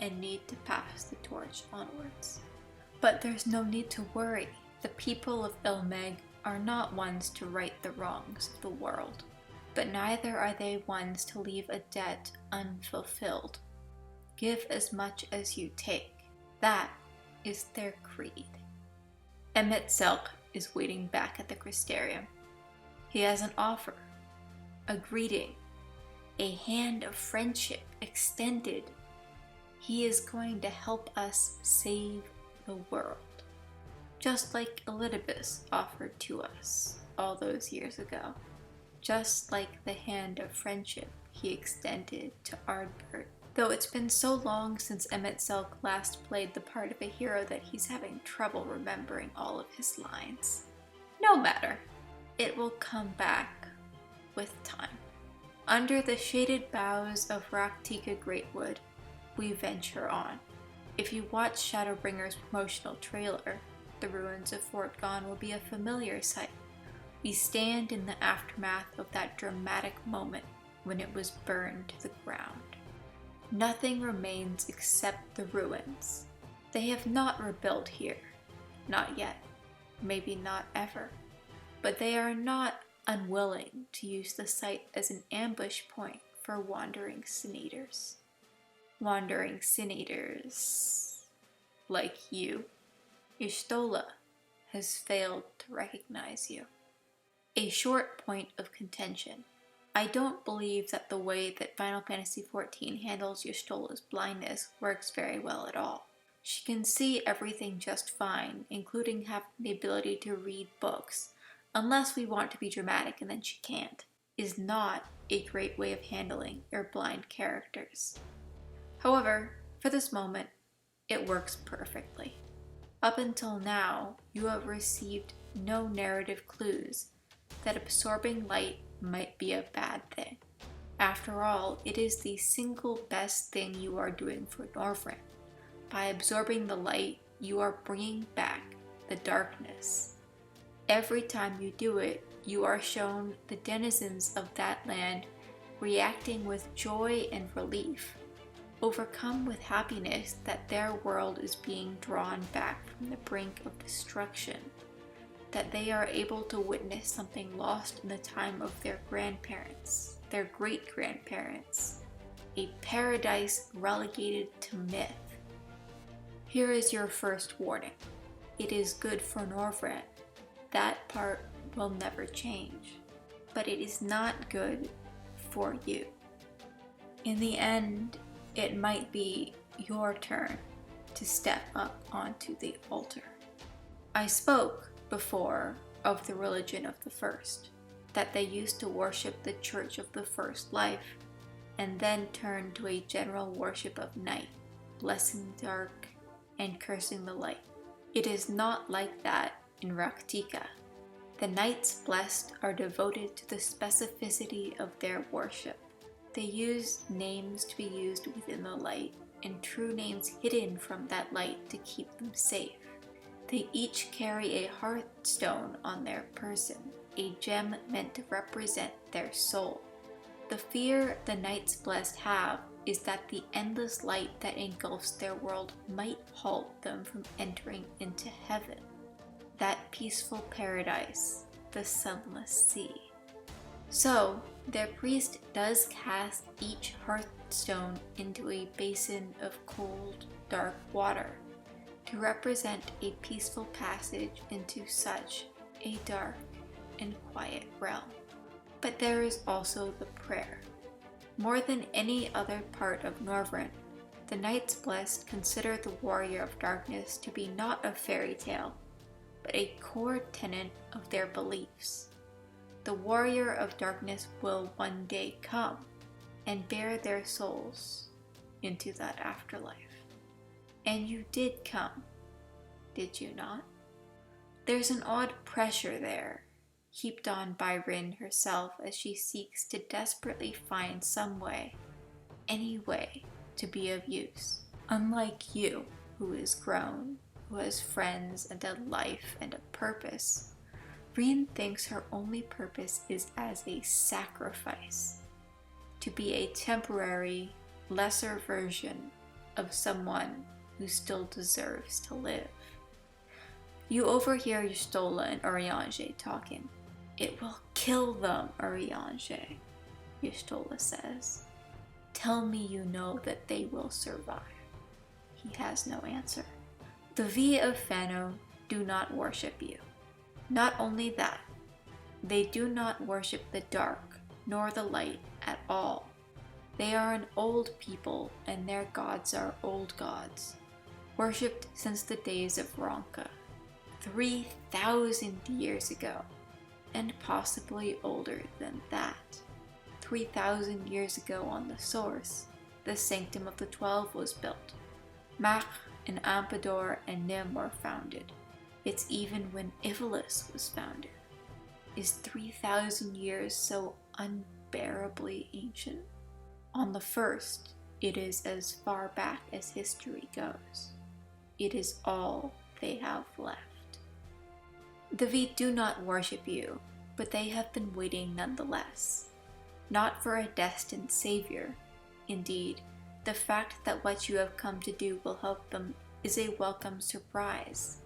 and need to pass the torch onwards. But there's no need to worry. The people of Ilmeg are not ones to right the wrongs of the world, but neither are they ones to leave a debt unfulfilled. Give as much as you take. That is their creed. Emmet Selk is waiting back at the Crystarium. He has an offer, a greeting, a hand of friendship extended. He is going to help us save the world, just like Elidibus offered to us. all those years ago, just like the hand of friendship he extended to Ardbert. Though it's been so long since Emmett Selk last played the part of a hero that he's having trouble remembering all of his lines. No matter, it will come back with time. Under the shaded boughs of Raktika Greatwood, we venture on. If you watch Shadowbringers' promotional trailer, the ruins of Fort Gone will be a familiar sight. We stand in the aftermath of that dramatic moment when it was burned to the ground. Nothing remains except the ruins. They have not rebuilt here. Not yet. Maybe not ever. But they are not unwilling to use the site as an ambush point for wandering sin-eaters. Wandering sin-eaters like you. Y'shtola has failed to recognize you. A short point of contention. I don't believe that the way that Final Fantasy XIV handles Y'shtola's blindness works very well at all. She can see everything just fine, including having the ability to read books, unless we want to be dramatic and then she can't, is not a great way of handling your blind characters. However, for this moment, it works perfectly. Up until now, you have received no narrative clues that absorbing light might be a bad thing. After all, it is the single best thing you are doing for Norvrent. By absorbing the light, you are bringing back the darkness. Every time you do it, you are shown the denizens of that land reacting with joy and relief, overcome with happiness that their world is being drawn back from the brink of destruction, that they are able to witness something lost in the time of their grandparents, their great-grandparents, a paradise relegated to myth. Here is your first warning. It is good for Norvrent. That part will never change. But it is not good for you. In the end, it might be your turn to step up onto the altar. I spoke before of the religion of the first, that they used to worship the Church of the First Life, and then turn to a general worship of night, blessing the dark and cursing the light. It is not like that in Raktika. The Knights Blessed are devoted to the specificity of their worship. They use names to be used within the light, and true names hidden from that light to keep them safe. They each carry a hearthstone on their person, a gem meant to represent their soul. The fear the Knights Blessed have is that the endless light that engulfs their world might halt them from entering into heaven, that peaceful paradise, the sunless sea. So, their priest does cast each hearthstone into a basin of cold, dark water to represent a peaceful passage into such a dark and quiet realm. But there is also the prayer. More than any other part of Norvrent, the Knights Blessed consider the Warrior of Darkness to be not a fairy tale, but a core tenet of their beliefs. The Warrior of Darkness will one day come and bear their souls into that afterlife. And you did come, did you not? There's an odd pressure there, heaped on by Rin herself as she seeks to desperately find some way, any way, to be of use. Unlike you, who is grown, who has friends and a life and a purpose, Rin thinks her only purpose is as a sacrifice, to be a temporary, lesser version of someone who still deserves to live. You overhear Y'shtola and Urianger talking. It will kill them, Urianger, Y'shtola says. Tell me you know that they will survive. He has no answer. The V of Fano do not worship you. Not only that, they do not worship the dark nor the light at all. They are an old people, and their gods are old gods, worshipped since the days of Ronka, 3,000 years ago. and possibly older than that. 3,000 years ago on the Source, the Sanctum of the Twelve was built. Mach and Ampedor and Nim were founded. It's even when Ivolus was founded. Is 3,000 years so unbearably ancient? On the first, it is as far back as history goes. It is all they have left. The V do not worship you, but they have been waiting nonetheless. Not for a destined savior. Indeed, the fact that what you have come to do will help them is a welcome surprise.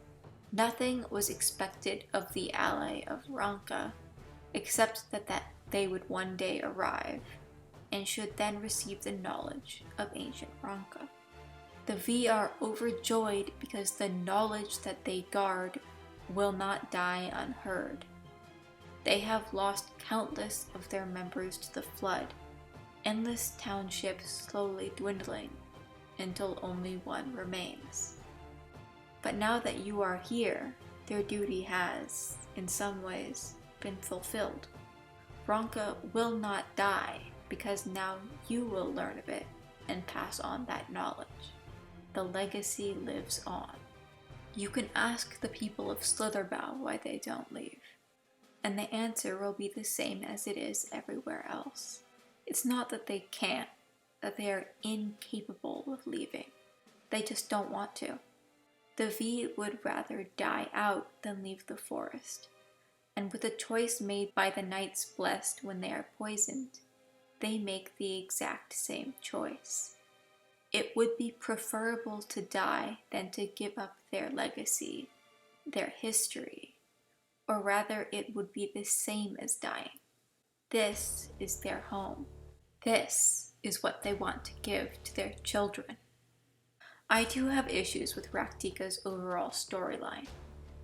Nothing was expected of the ally of Ranka, except that they would one day arrive, and should then receive the knowledge of ancient Ranka. The V are overjoyed because the knowledge that they guard will not die unheard. They have lost countless of their members to the flood, endless townships slowly dwindling until only one remains. But now that you are here, their duty has, in some ways, been fulfilled. Ranka will not die because now you will learn of it and pass on that knowledge. The legacy lives on. You can ask the people of Slitherbough why they don't leave, and the answer will be the same as it is everywhere else. It's not that they can't, that they are incapable of leaving. They just don't want to. The V would rather die out than leave the forest, and with a choice made by the knights blessed when they are poisoned, they make the exact same choice. It would be preferable to die than to give up their legacy, their history, or rather it would be the same as dying. This is their home. This is what they want to give to their children. I do have issues with Raktika's overall storyline.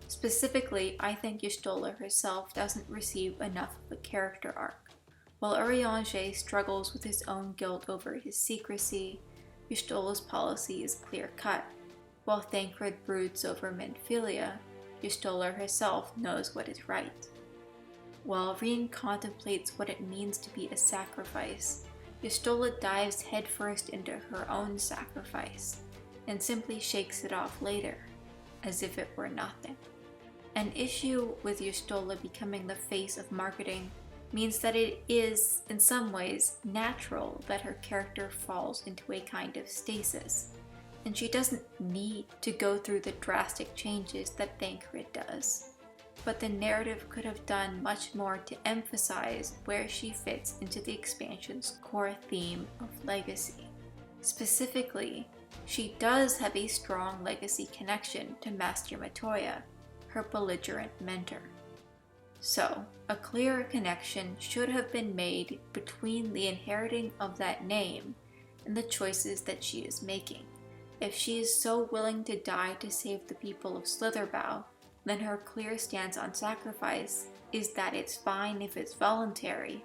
Specifically, I think Y'shtola herself doesn't receive enough of a character arc. While Urianger struggles with his own guilt over his secrecy, Y'shtola's policy is clear-cut. While Thancred broods over Menphilia, Y'shtola herself knows what is right. While Rien contemplates what it means to be a sacrifice, Y'shtola dives headfirst into her own sacrifice, and simply shakes it off later, as if it were nothing. An issue with Y'shtola becoming the face of marketing means that it is, in some ways, natural that her character falls into a kind of stasis, and she doesn't need to go through the drastic changes that Thancred does. But the narrative could have done much more to emphasize where she fits into the expansion's core theme of legacy. Specifically, she does have a strong legacy connection to Master Matoya, her belligerent mentor. So, a clearer connection should have been made between the inheriting of that name and the choices that she is making. If she is so willing to die to save the people of Slitherbough, then her clear stance on sacrifice is that it's fine if it's voluntary,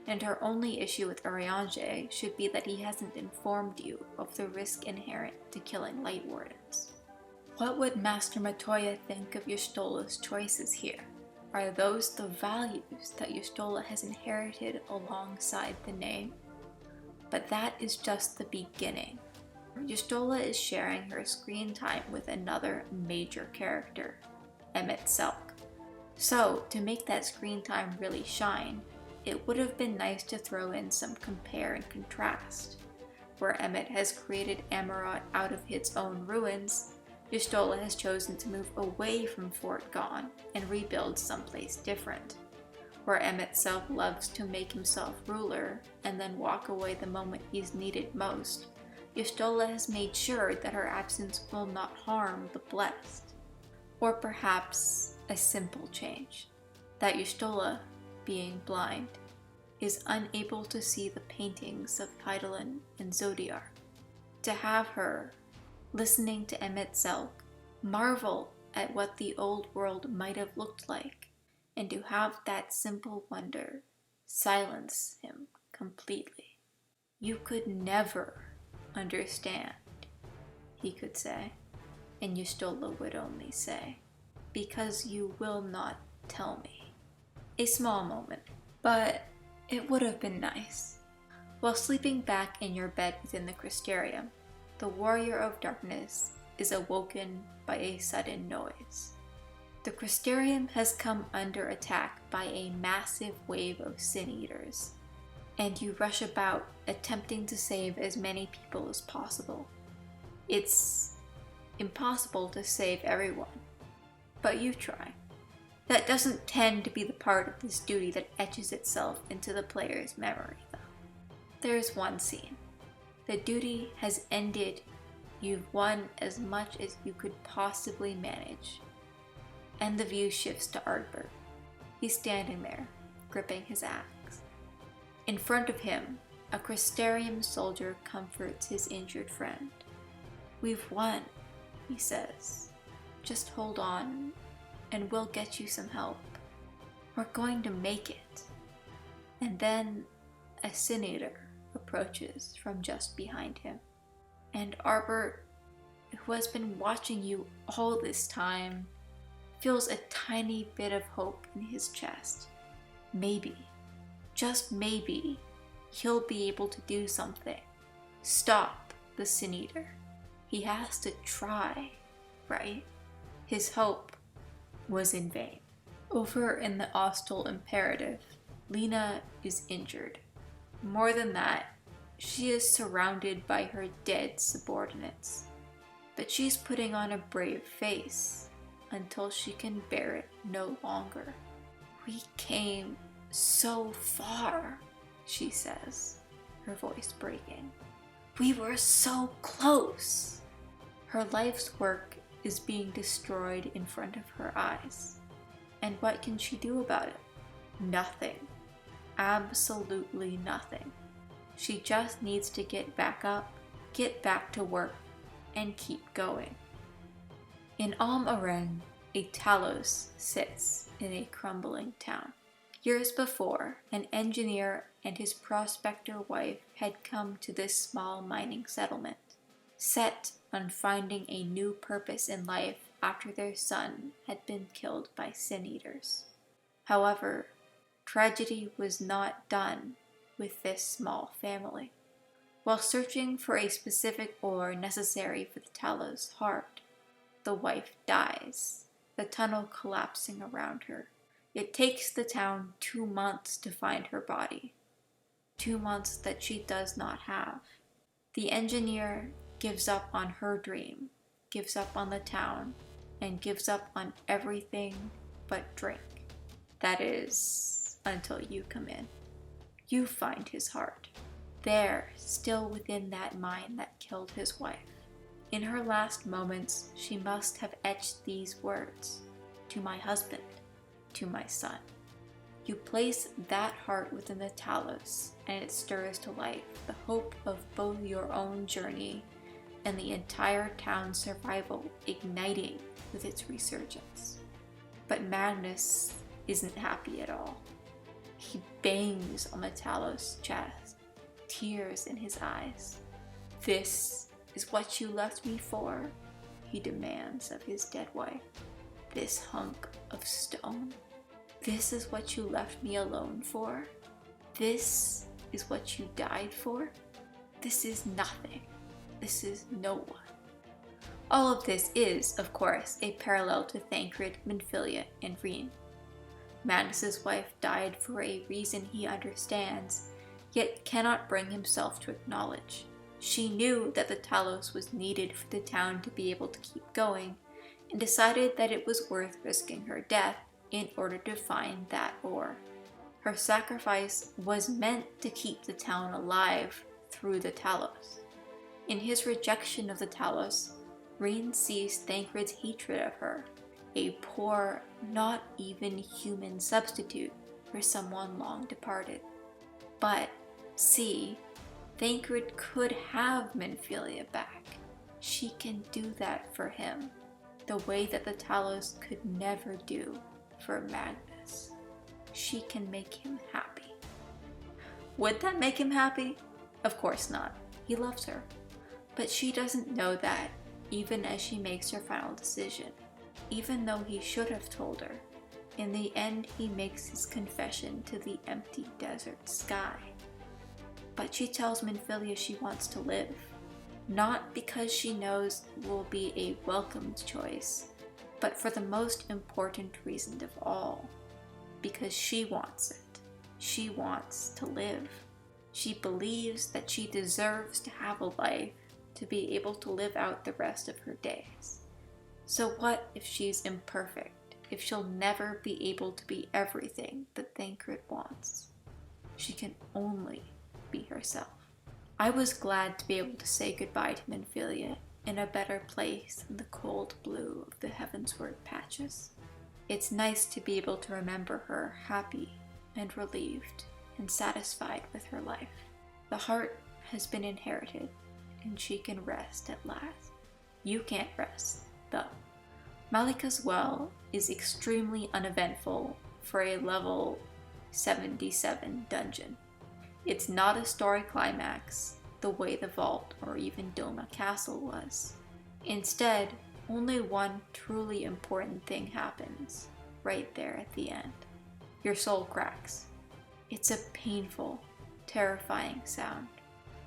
and her only issue with Urianger should be that he hasn't informed you of the risk inherent to killing Light Wardens. What would Master Matoya think of Y'shtola's choices here? Are those the values that Y'shtola has inherited alongside the name? But that is just the beginning. Y'shtola is sharing her screen time with another major character, Emmett Selk. So, to make that screen time really shine, it would have been nice to throw in some compare and contrast. Where Emmett has created Amarot out of its own ruins, Y'shtola has chosen to move away from Fort Gone and rebuild someplace different. Where Emmett Selk loves to make himself ruler and then walk away the moment he's needed most, Y'shtola has made sure that her absence will not harm the blessed. Or perhaps a simple change, that Y'shtola, being blind, is unable to see the paintings of Hydaelyn and Zodiark. To have her, listening to Emmett Selk, marvel at what the old world might have looked like, and to have that simple wonder silence him completely. You could never understand, he could say, and Y'shtola would only say, because you will not tell me. A small moment, but it would have been nice. While sleeping back in your bed within the Crystarium, the Warrior of Darkness is awoken by a sudden noise. The Crystarium has come under attack by a massive wave of Sin Eaters, and you rush about attempting to save as many people as possible. It's impossible to save everyone, but you try. That doesn't tend to be the part of this duty that etches itself into the player's memory, though. There's one scene. The duty has ended. You've won as much as you could possibly manage. And the view shifts to Ardbert. He's standing there, gripping his axe. In front of him, a Crystarium soldier comforts his injured friend. "We've won," he says. "Just hold on, and we'll get you some help. We're going to make it." And then a Sin Eater approaches from just behind him. And Ardbert, who has been watching you all this time, feels a tiny bit of hope in his chest. Maybe, just maybe, he'll be able to do something. Stop the Sin Eater. He has to try, right? His hope was in vain. Over in the Ostal Imperative, Lena is injured. More than that, she is surrounded by her dead subordinates. But she's putting on a brave face until she can bear it no longer. "We came so far," she says, her voice breaking. "We were so close." Her life's work is being destroyed in front of her eyes. And what can she do about it? Nothing. Absolutely nothing. She just needs to get back up, get back to work, and keep going. In Areng, a Talos sits in a crumbling town. Years before, an engineer and his prospector wife had come to this small mining settlement, set on finding a new purpose in life after their son had been killed by Sin Eaters. However, tragedy was not done with this small family. While searching for a specific ore necessary for the Talos' heart, the wife dies, the tunnel collapsing around her. It takes the town 2 months to find her body. 2 months that she does not have. The engineer gives up on her dream, gives up on the town, and gives up on everything but drink. That is, until you come in. You find his heart, there, still within that mine that killed his wife. In her last moments, she must have etched these words: "To my husband, to my son." You place that heart within the Talos, and it stirs to life the hope of both your own journey and the entire town's survival, igniting with its resurgence. But Magnus isn't happy at all. He bangs on the Talos' chest, tears in his eyes. "This is what you left me for?" he demands of his dead wife. "This hunk of stone? This is what you left me alone for? This is what you died for? This is nothing. This is no one." All of this is, of course, a parallel to Thancred, Minfilia, and Reen. Magnus's wife died for a reason he understands, yet cannot bring himself to acknowledge. She knew that the Talos was needed for the town to be able to keep going, and decided that it was worth risking her death in order to find that ore. Her sacrifice was meant to keep the town alive through the Talos. In his rejection of the Talos, Reen sees Thancred's hatred of her, a poor, not even human substitute for someone long departed. But, see, Thancred could have Minfilia back. She can do that for him, the way that the Talos could never do for Magnus. She can make him happy. Would that make him happy? Of course not. He loves her. But she doesn't know that, even as she makes her final decision. Even though he should have told her, In the end, he makes his confession to the empty desert sky. But she tells Minfilia she wants to live, not because she knows it will be a welcomed choice, but for the most important reason of all, because she wants it. She wants to live. She believes that she deserves to have a life, to be able to live out the rest of her days. So what if she's imperfect, if she'll never be able to be everything that Thancred wants? She can only be herself. I was glad to be able to say goodbye to Minfilia in a better place than the cold blue of the Heavensward patches. It's nice to be able to remember her happy and relieved and satisfied with her life. The heart has been inherited, and she can rest at last. You can't rest, though. Malika's Well is extremely uneventful for a level 77 dungeon. It's not a story climax the way the Vault or even Doma Castle was. Instead, only one truly important thing happens right there at the end. Your soul cracks. It's a painful, terrifying sound.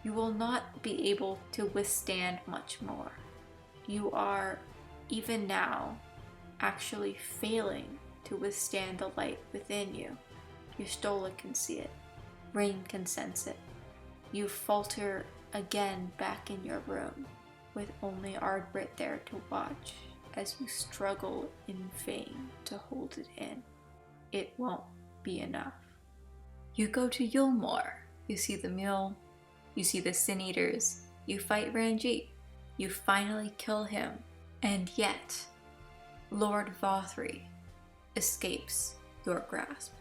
You will not be able to withstand much more. You are, even now, actually failing to withstand the light within you. Your Stola can see it. Rain can sense it. You falter again back in your room, with only Ardbrit there to watch as you struggle in vain to hold it in. It won't be enough. You go to Yulmore. You see the mule. You see the Sin Eaters. You fight Ranjit. You finally kill him. And yet, Lord Vothri escapes your grasp.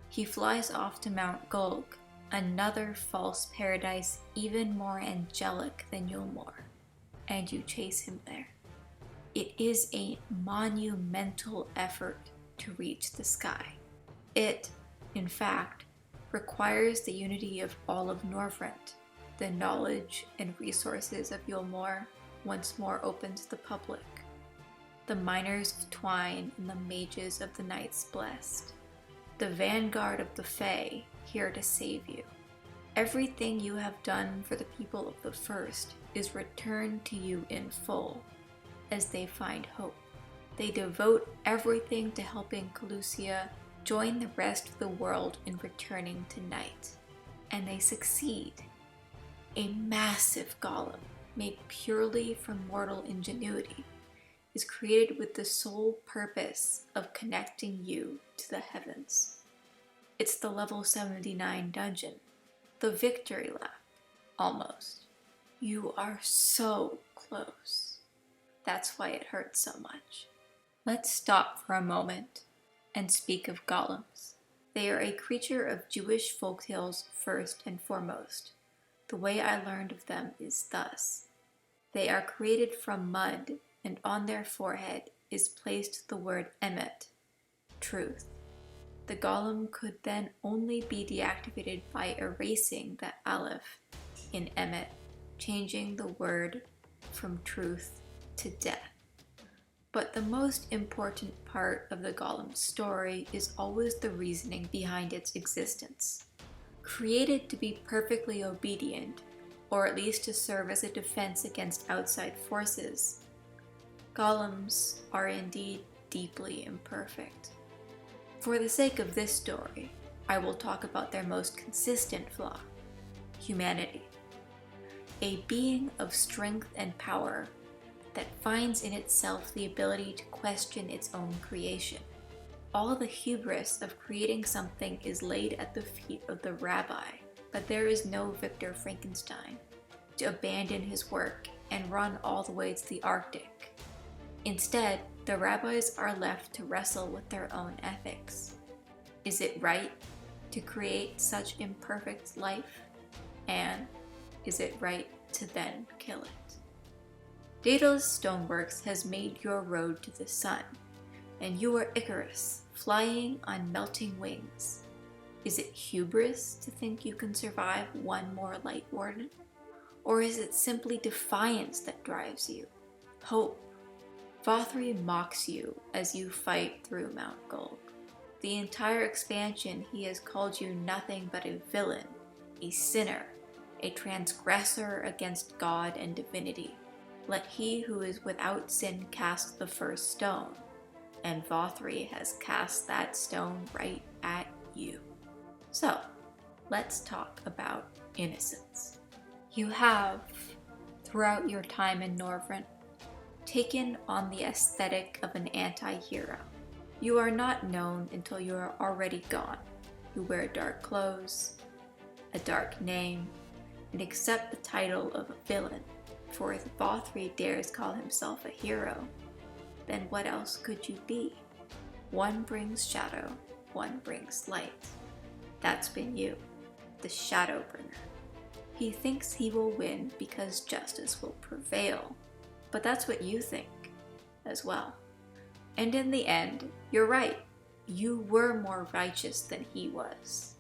He flies off to Mount Gulg, another false paradise even more angelic than Yulmore, and you chase him there. It is a monumental effort to reach the sky. It, in fact, requires the unity of all of Norvrent, the knowledge and resources of Yulmore once more open to the public, the miners of Twine and the mages of the Knights Blessed, the vanguard of the Fae here to save you. Everything you have done for the people of the First is returned to you in full as they find hope. They devote everything to helping Calusia join the rest of the world in returning to night. And they succeed. A massive golem, made purely from mortal ingenuity, is created with the sole purpose of connecting you to the heavens. It's the level 79 dungeon, the victory lap, almost. You are so close. That's why it hurts so much. Let's stop for a moment and speak of golems. They are a creature of Jewish folktales first and foremost. The way I learned of them is thus. They are created from mud, and on their forehead is placed the word emet, truth. The golem could then only be deactivated by erasing the aleph in emet, changing the word from truth to death. But the most important part of the golem's story is always the reasoning behind its existence. Created to be perfectly obedient, or at least to serve as a defense against outside forces, golems are indeed deeply imperfect. For the sake of this story, I will talk about their most consistent flaw, humanity. A being of strength and power that finds in itself the ability to question its own creation. All the hubris of creating something is laid at the feet of the rabbi, but there is no Victor Frankenstein to abandon his work and run all the way to the Arctic. Instead, the rabbis are left to wrestle with their own ethics. Is it right to create such imperfect life? And is it right to then kill it? Daedalus Stoneworks has made your road to the sun, and you are Icarus, flying on melting wings. Is it hubris to think you can survive one more Light Warden? Or is it simply defiance that drives you? Hope. Vothri mocks you as you fight through Mount Gulg. The entire expansion, he has called you nothing but a villain, a sinner, a transgressor against God and divinity. Let he who is without sin cast the first stone, and Vothri has cast that stone right at you. So, let's talk about innocence. You have, throughout your time in Norvrent, taken on the aesthetic of an anti-hero. You are not known until you are already gone. You wear dark clothes, a dark name, and accept the title of a villain. For if Vothri dares call himself a hero, then what else could you be? One brings shadow, one brings light. That's been you, the Shadowbringer. He thinks he will win because justice will prevail, but that's what you think as well. And in the end, you're right. You were more righteous than he was,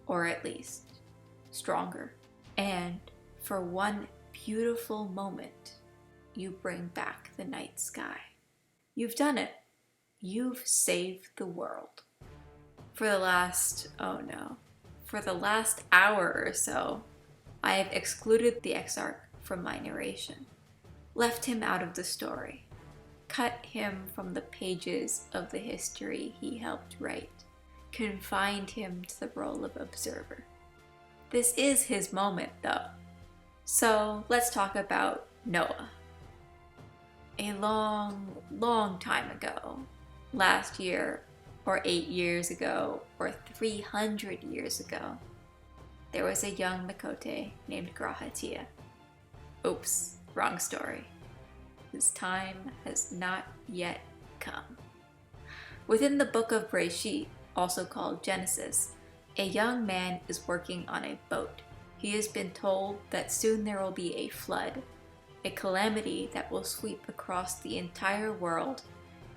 or at least stronger. And for one beautiful moment, you bring back the night sky. You've done it. You've saved the world. For the last hour or so, I have excluded the Exarch from my narration, left him out of the story, cut him from the pages of the history he helped write, confined him to the role of observer. This is his moment, though. So let's talk about Noah. A long, long time ago, last year, or 8 years ago, or 300 years ago, there was a young Makote named Grahatia. Oops, wrong story. His time has not yet come. Within the book of Breshit, also called Genesis, a young man is working on a boat. He has been told that soon there will be a flood, a calamity that will sweep across the entire world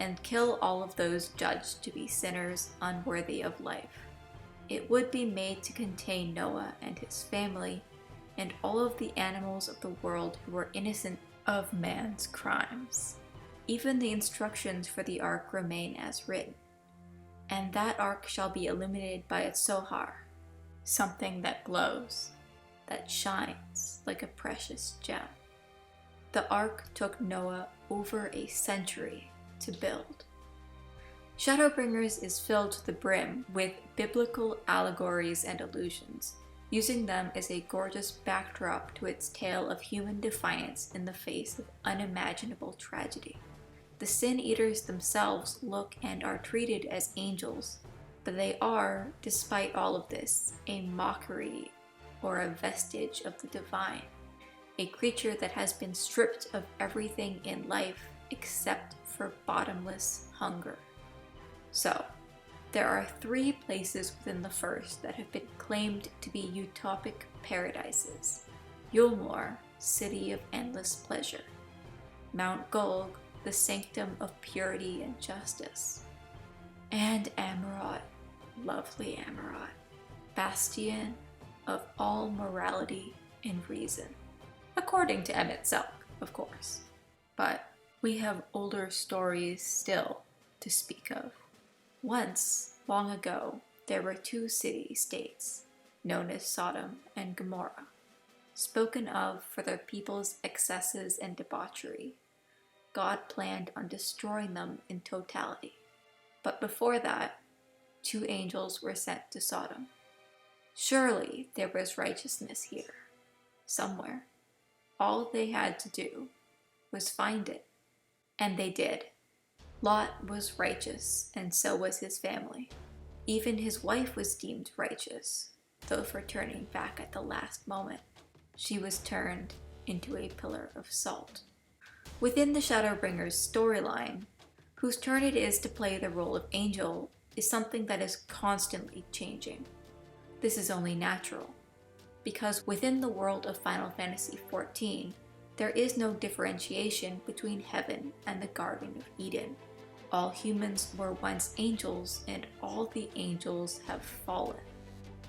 and kill all of those judged to be sinners unworthy of life. It would be made to contain Noah and his family and all of the animals of the world who were innocent of man's crimes. Even the instructions for the ark remain as written, and that ark shall be illuminated by its Sohar, something that glows, that shines like a precious gem. The ark took Noah over a century to build. Shadowbringers is filled to the brim with biblical allegories and allusions, using them as a gorgeous backdrop to its tale of human defiance in the face of unimaginable tragedy. The Sin Eaters themselves look and are treated as angels, but they are, despite all of this, a mockery or a vestige of the divine, a creature that has been stripped of everything in life except for bottomless hunger. So, there are 3 places within the first that have been claimed to be utopic paradises. Yulmore, city of endless pleasure. Mount Golg, the sanctum of purity and justice. And Amarot, lovely Amarot, bastion of all morality and reason. According to Emet-Selch, of course. But we have older stories still to speak of. Once, long ago, there were 2 city-states, known as Sodom and Gomorrah, spoken of for their people's excesses and debauchery. God planned on destroying them in totality. But before that, 2 angels were sent to Sodom. Surely there was righteousness here, somewhere. All they had to do was find it, and they did. Lot was righteous, and so was his family. Even his wife was deemed righteous, though for turning back at the last moment, she was turned into a pillar of salt. Within the Shadowbringers storyline, whose turn it is to play the role of angel is something that is constantly changing. This is only natural, because within the world of Final Fantasy XIV, there is no differentiation between heaven and the Garden of Eden. All humans were once angels, and all the angels have fallen.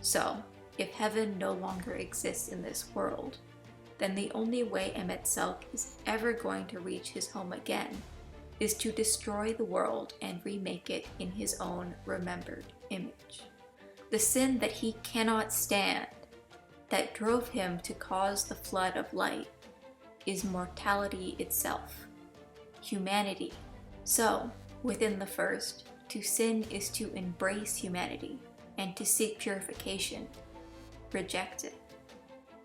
So, if heaven no longer exists in this world, then the only way Emet-Selch is ever going to reach his home again is to destroy the world and remake it in his own remembered image. The sin that he cannot stand, that drove him to cause the flood of light, is mortality itself, humanity. So, within the first, to sin is to embrace humanity and to seek purification, reject it.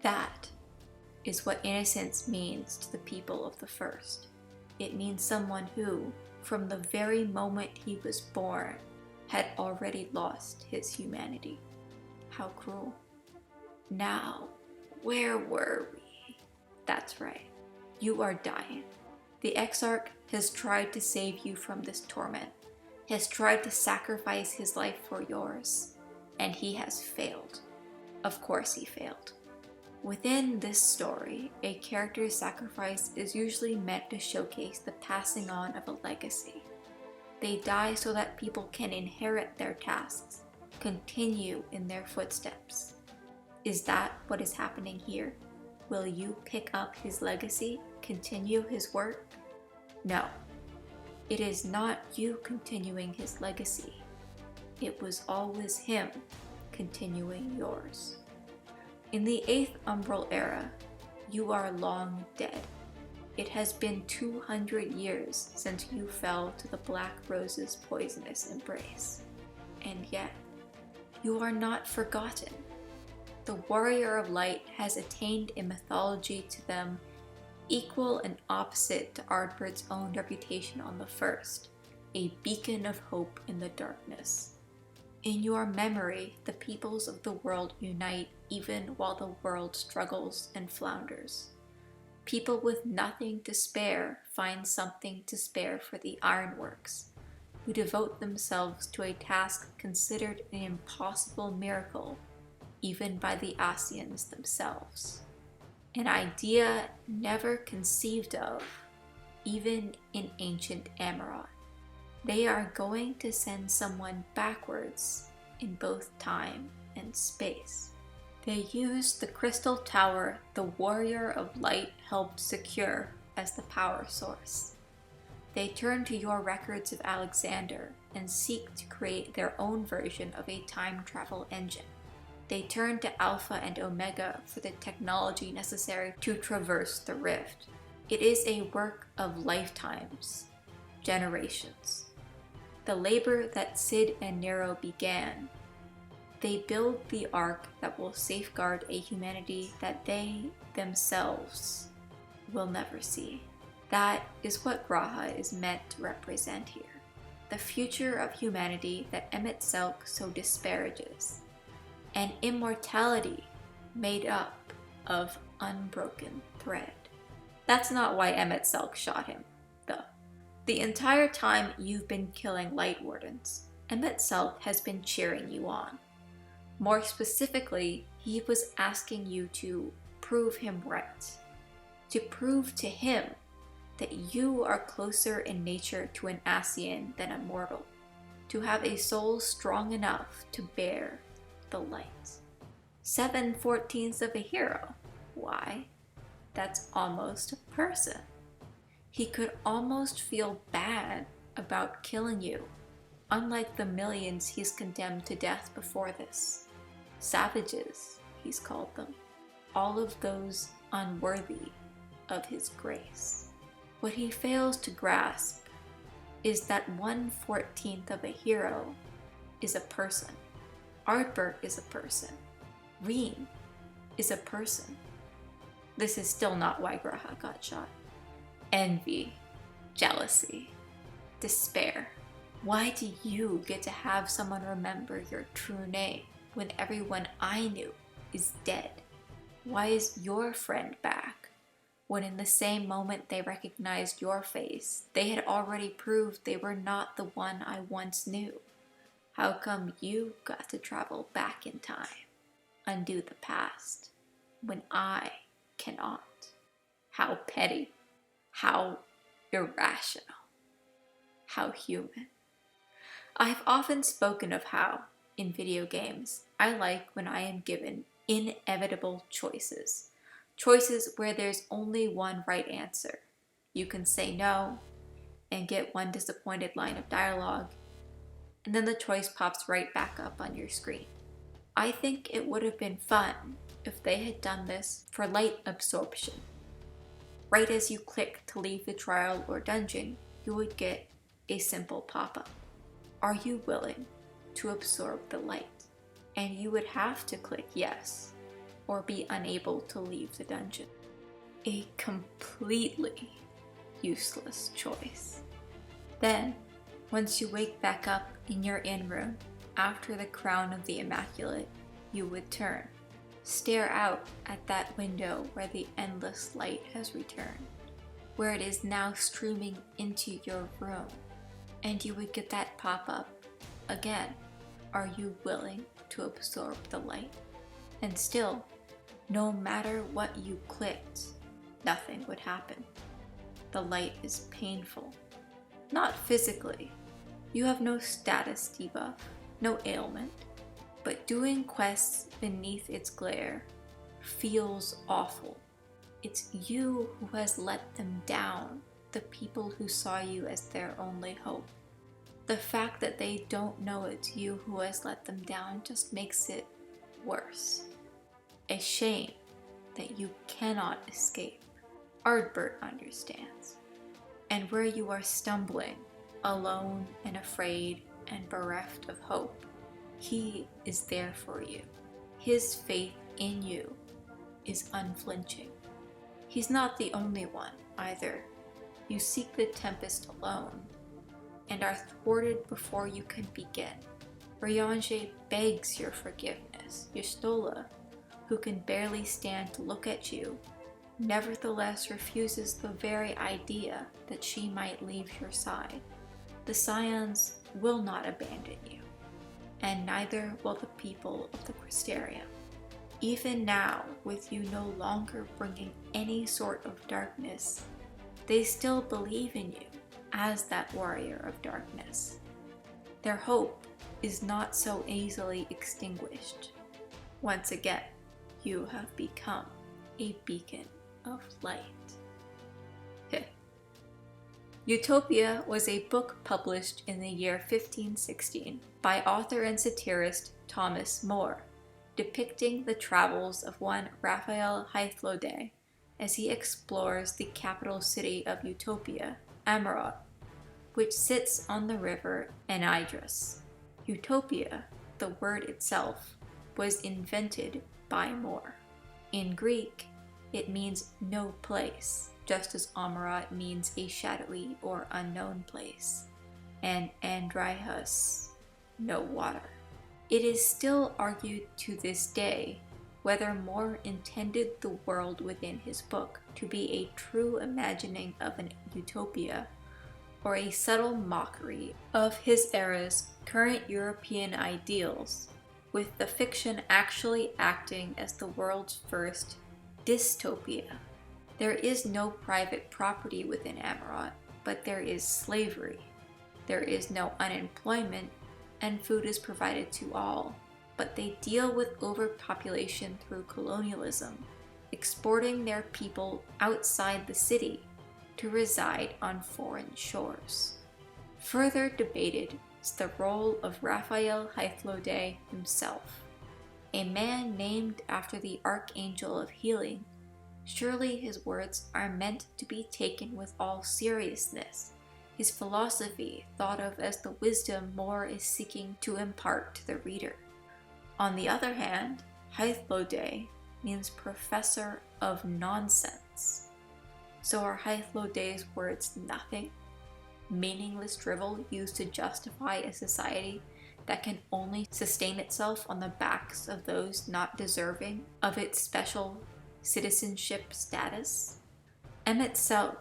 That is what innocence means to the people of the first. It means someone who, from the very moment he was born, had already lost his humanity. How cruel. Now, where were we? That's right. You are dying. The Exarch has tried to save you from this torment, has tried to sacrifice his life for yours, and he has failed. Of course he failed. Within this story, a character's sacrifice is usually meant to showcase the passing on of a legacy. They die so that people can inherit their tasks, continue in their footsteps. Is that what is happening here? Will you pick up his legacy, continue his work? No. It is not you continuing his legacy. It was always him continuing yours. In the 8th Umbral Era, you are long dead. It has been 200 years since you fell to the Black Rose's poisonous embrace. And yet, you are not forgotten. The Warrior of Light has attained a mythology to them equal and opposite to Ardbirt's own reputation on the first, a beacon of hope in the darkness. In your memory, the peoples of the world unite even while the world struggles and flounders. People with nothing to spare find something to spare for the ironworks, who devote themselves to a task considered an impossible miracle, even by the Asians themselves. An idea never conceived of, even in ancient Amarot. They are going to send someone backwards in both time and space. They use the crystal tower the Warrior of Light helped secure as the power source. They turn to your records of Alexander and seek to create their own version of a time travel engine. They turn to Alpha and Omega for the technology necessary to traverse the rift. It is a work of lifetimes, generations. The labor that Sid and Nero began. They build the ark that will safeguard a humanity that they themselves will never see. That is what Graha is meant to represent here. The future of humanity that Emet-Selch so disparages. An immortality made up of unbroken thread. That's not why Emet-Selch shot him, though. The entire time you've been killing Light Wardens, Emet-Selch has been cheering you on. More specifically, he was asking you to prove him right. To prove to him that you are closer in nature to an Asian than a mortal. To have a soul strong enough to bear the light. 7/14 of a hero. Why? That's almost a person. He could almost feel bad about killing you, unlike the millions he's condemned to death before this. Savages, he's called them. All of those unworthy of his grace. What he fails to grasp is that 1/14 of a hero is a person. Ardbert is a person. Reem is a person. This is still not why Graha got shot. Envy, jealousy, despair. Why do you get to have someone remember your true name when everyone I knew is dead? Why is your friend back when in the same moment they recognized your face, they had already proved they were not the one I once knew? How come you got to travel back in time, undo the past, when I cannot? How petty, how irrational, how human. I've often spoken of how, in video games, I like when I am given inevitable choices. Choices where there's only one right answer. You can say no, and get one disappointed line of dialogue, and then the choice pops right back up on your screen. I think it would have been fun if they had done this for light absorption. Right as you click to leave the trial or dungeon, you would get a simple pop-up. Are you willing to absorb the light? And you would have to click yes, or be unable to leave the dungeon. A completely useless choice. Then, once you wake back up in your inn room, after the Crown of the Immaculate, you would turn, stare out at that window where the endless light has returned, where it is now streaming into your room, and you would get that pop-up again. Are you willing to absorb the light? And still, no matter what you clicked, nothing would happen. The light is painful. Not physically. You have no status debuff, no ailment. But doing quests beneath its glare feels awful. It's you who has let them down, the people who saw you as their only hope. The fact that they don't know it's you who has let them down just makes it worse. A shame that you cannot escape. Ardbert understands. And where you are stumbling, alone and afraid and bereft of hope, he is there for you. His faith in you is unflinching. He's not the only one, either. You seek the tempest alone, and are thwarted before you can begin. Ryanje begs your forgiveness. Y'shtola, who can barely stand to look at you, nevertheless refuses the very idea that she might leave your side. The Scions will not abandon you, and neither will the people of the Crystarium. Even now, with you no longer bringing any sort of darkness, they still believe in you as that warrior of darkness. Their hope is not so easily extinguished. Once again, you have become a beacon of light. Utopia was a book published in the year 1516 by author and satirist Thomas More, depicting the travels of one Raphael Hythlode as he explores the capital city of Utopia, Amarot, which sits on the river Anidrus. Utopia, the word itself, was invented by More. In Greek, it means no place, just as Amarot means a shadowy or unknown place, and Andryhus, no water. It is still argued to this day whether More intended the world within his book to be a true imagining of an utopia, or a subtle mockery of his era's current European ideals, with the fiction actually acting as the world's first dystopia. There is no private property within Amarot, but there is slavery. There is no unemployment, and food is provided to all. But they deal with overpopulation through colonialism, exporting their people outside the city to reside on foreign shores. Further debated is the role of Raphael Hythlode himself, a man named after the Archangel of Healing. Surely his words are meant to be taken with all seriousness, his philosophy thought of as the wisdom More is seeking to impart to the reader. On the other hand, Hythlode means professor of nonsense. So are Hythlode's words nothing? Meaningless drivel used to justify a society that can only sustain itself on the backs of those not deserving of its special citizenship status? Emet-Selch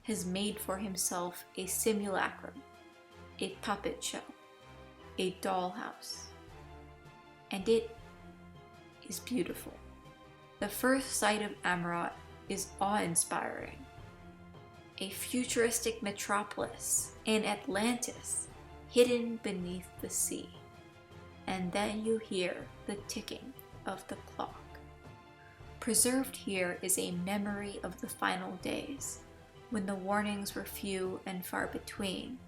has made for himself a simulacrum, a puppet show, a dollhouse, and it is beautiful. The first sight of Amarot is awe-inspiring. A futuristic metropolis, an Atlantis, hidden beneath the sea. And then you hear the ticking of the clock. Preserved here is a memory of the final days, when the warnings were few and far between,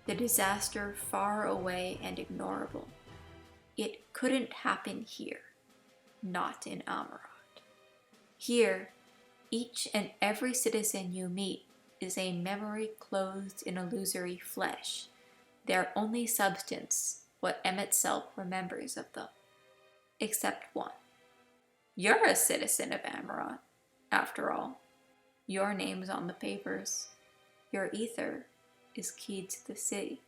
the disaster far away and ignorable. It couldn't happen here, not in Amarot. Here, each and every citizen you meet is a memory clothed in illusory flesh, their only substance, what M itself remembers of them. Except one. You're a citizen of Amarot, after all. Your name's on the papers. Your ether is keyed to the city.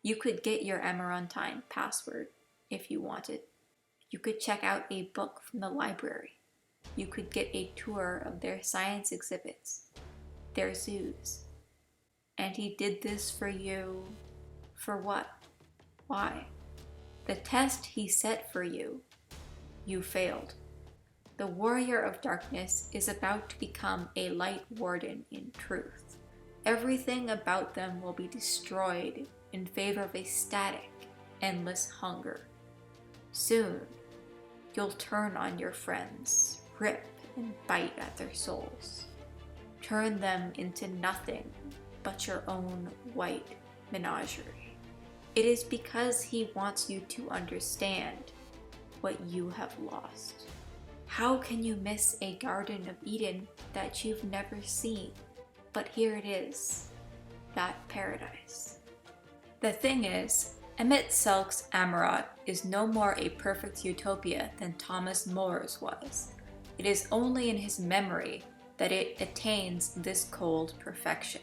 You could get your Amarontine password if you wanted. You could check out a book from the library. You could get a tour of their science exhibits, their zoos. And he did this for you. For what? Why? The test he set for you, you failed. The warrior of darkness is about to become a light warden in truth. Everything about them will be destroyed in favor of a static, endless hunger. Soon, you'll turn on your friends, rip and bite at their souls. Turn them into nothing but your own white menagerie. It is because he wants you to understand what you have lost. How can you miss a Garden of Eden that you've never seen? But here it is, that paradise. The thing is, Emmett Selk's Amarot is no more a perfect utopia than Thomas More's was. It is only in his memory that it attains this cold perfection.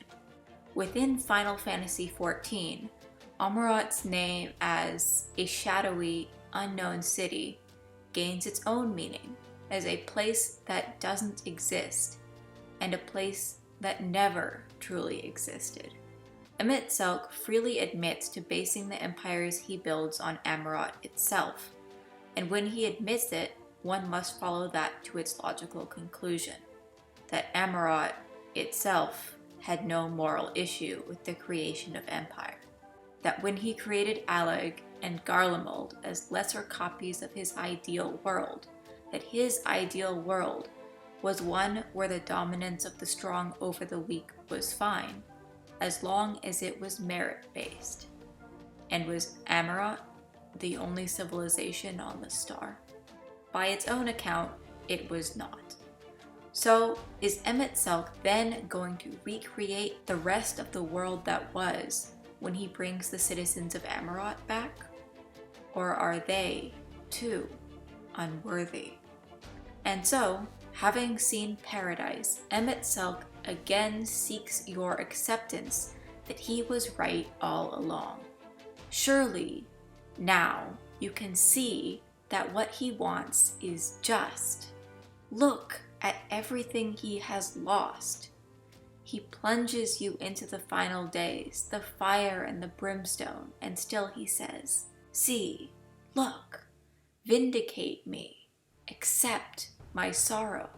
Within Final Fantasy XIV, Amarot's name as a shadowy, unknown city gains its own meaning as a place that doesn't exist and a place that never truly existed. Emmett Selk freely admits to basing the empires he builds on Amarot itself, and when he admits it, one must follow that to its logical conclusion, that Amarot itself had no moral issue with the creation of empire, that when he created Alleg and Garlemald as lesser copies of his ideal world, that his ideal world was one where the dominance of the strong over the weak was fine, as long as it was merit-based. And was Amarot the only civilization on the star? By its own account, it was not. So, is Emmett Selk then going to recreate the rest of the world that was when he brings the citizens of Amarot back? Or are they, too, unworthy? And so, having seen paradise, Emmett Selk again seeks your acceptance that he was right all along. Surely, now, you can see that what he wants is just. Look at everything he has lost. He plunges you into the final days, the fire and the brimstone, and still he says, "See, look, vindicate me, accept my sorrow.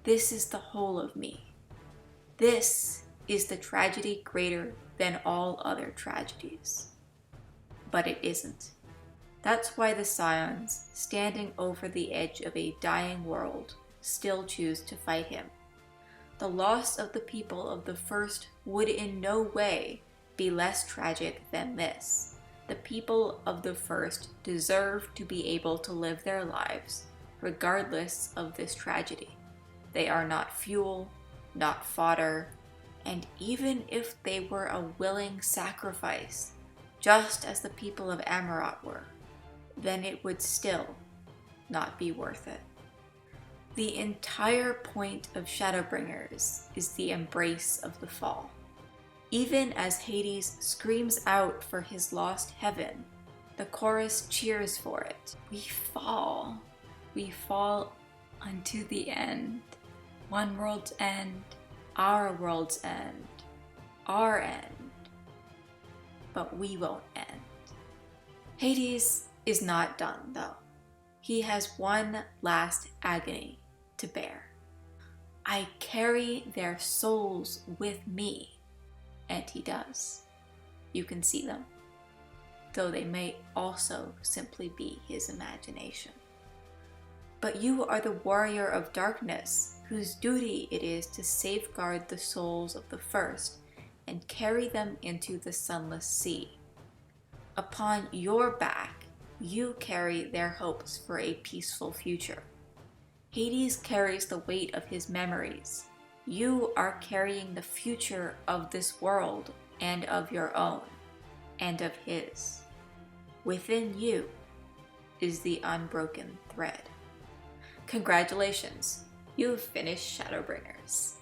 This is the whole of me. This is the tragedy greater than all other tragedies." But it isn't. That's why the Scions, standing over the edge of a dying world, still choose to fight him. The loss of the people of the first would in no way be less tragic than this. The people of the first deserve to be able to live their lives, regardless of this tragedy. They are not fuel, not fodder, and even if they were a willing sacrifice, just as the people of Amarot were, then it would still not be worth it. The entire point of Shadowbringers is the embrace of the fall. Even as Hades screams out for his lost heaven, the chorus cheers for it. We fall unto the end. One world's end, our world's end, our end. But we won't end. Hades is not done, though. He has one last agony to bear. I carry their souls with me. And he does. You can see them, though they may also simply be his imagination. But you are the warrior of darkness whose duty it is to safeguard the souls of the first and carry them into the sunless sea. Upon your back, you carry their hopes for a peaceful future. Hades carries the weight of his memories. You are carrying the future of this world and of your own, and of his. Within you is the unbroken thread. Congratulations, you've finished Shadowbringers.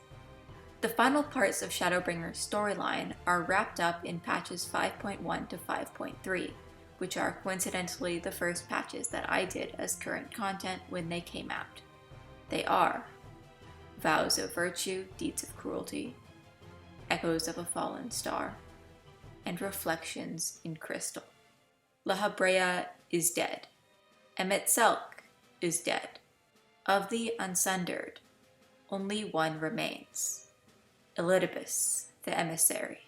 The final parts of Shadowbringers' storyline are wrapped up in patches 5.1 to 5.3, which are coincidentally the first patches that I did as current content when they came out. They are Vows of Virtue, Deeds of Cruelty, Echoes of a Fallen Star, and Reflections in Crystal. La Habrea is dead. Emet-Selch is dead. Of the Unsundered, only one remains, Elidibus, the emissary,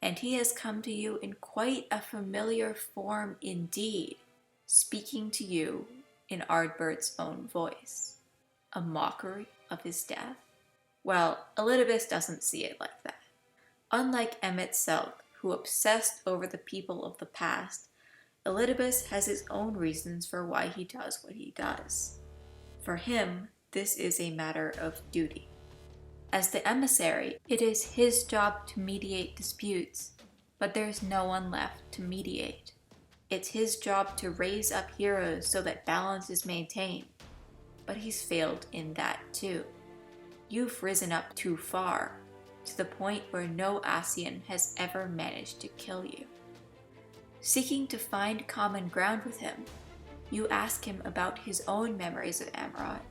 and he has come to you in quite a familiar form indeed, speaking to you in Ardbert's own voice. A mockery of his death? Well, Elidibus doesn't see it like that. Unlike Emet-Selch, who obsessed over the people of the past, Elidibus has his own reasons for why he does what he does. For him, this is a matter of duty. As the emissary, it is his job to mediate disputes, but there's no one left to mediate. It's his job to raise up heroes so that balance is maintained, but he's failed in that too. You've risen up too far, to the point where no Ascian has ever managed to kill you. Seeking to find common ground with him, you ask him about his own memories of Amarot,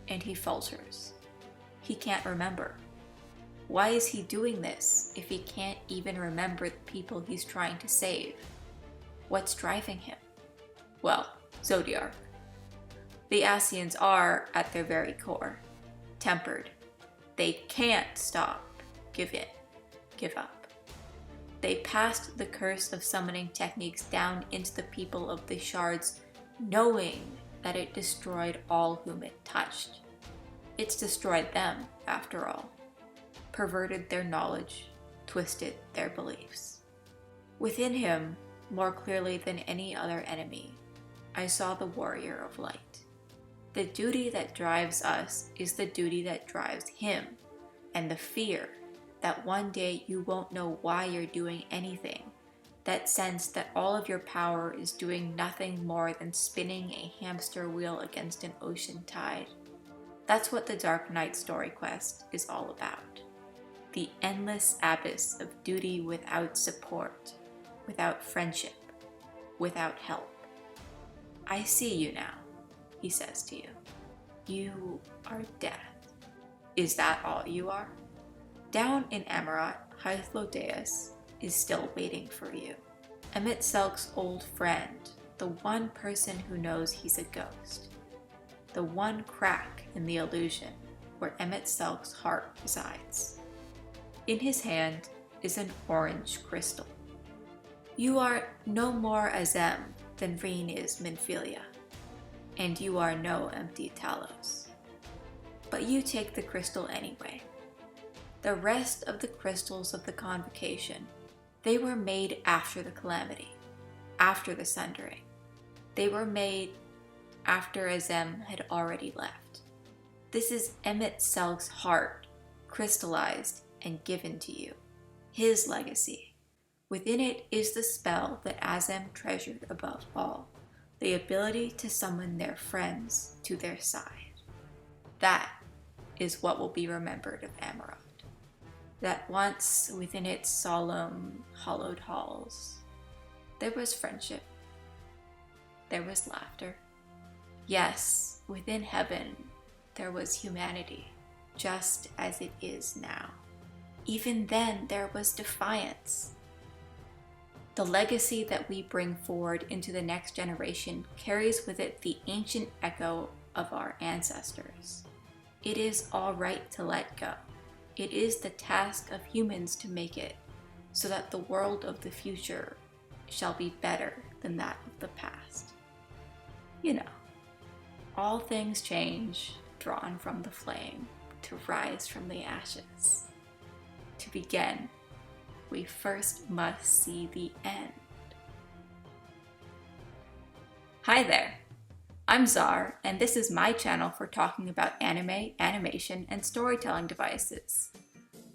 and he falters. He can't remember. Why is he doing this if he can't even remember the people he's trying to save? What's driving him? Well, Zodiark. The Ascians are, at their very core, tempered. They can't stop, give in, give up. They passed the curse of summoning techniques down into the people of the shards, knowing that it destroyed all whom it touched. It's destroyed them, after all, perverted their knowledge, twisted their beliefs. Within him, more clearly than any other enemy, I saw the warrior of light. The duty that drives us is the duty that drives him, and the fear that one day you won't know why you're doing anything, that sense that all of your power is doing nothing more than spinning a hamster wheel against an ocean tide. That's what the Dark Knight story quest is all about. The endless abyss of duty without support, without friendship, without help. I see you now, he says to you. You are death. Is that all you are? Down in Amarot, Hythlodaeus is still waiting for you. Emet-Selch's old friend, the one person who knows he's a ghost. The one crack in the illusion where Emet-Selch's heart resides. In his hand is an orange crystal. You are no more Azem than Vreen is Minfilia, and you are no empty Talos. But you take the crystal anyway. The rest of the crystals of the Convocation, they were made after the calamity, after the sundering. They were made after Azem had already left. This is Emet-Selch's heart, crystallized and given to you, his legacy. Within it is the spell that Azem treasured above all, the ability to summon their friends to their side. That is what will be remembered of Amarot. That once within its solemn, hollowed halls, there was friendship. There was laughter. Yes, within heaven, there was humanity, just as it is now. Even then, there was defiance. The legacy that we bring forward into the next generation carries with it the ancient echo of our ancestors. It is all right to let go. It is the task of humans to make it, so that the world of the future shall be better than that of the past. You know, all things change, withdrawn from the flame, to rise from the ashes. To begin, we first must see the end. Hi there! I'm Czar, and this is my channel for talking about anime, animation, and storytelling devices.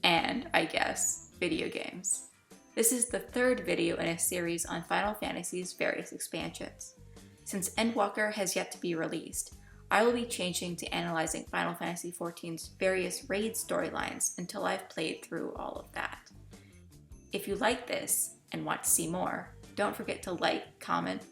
And, I guess, video games. This is the third video in a series on Final Fantasy's various expansions. Since Endwalker has yet to be released, I will be changing to analyzing Final Fantasy XIV's various raid storylines until I've played through all of that. If you like this and want to see more, don't forget to like, comment,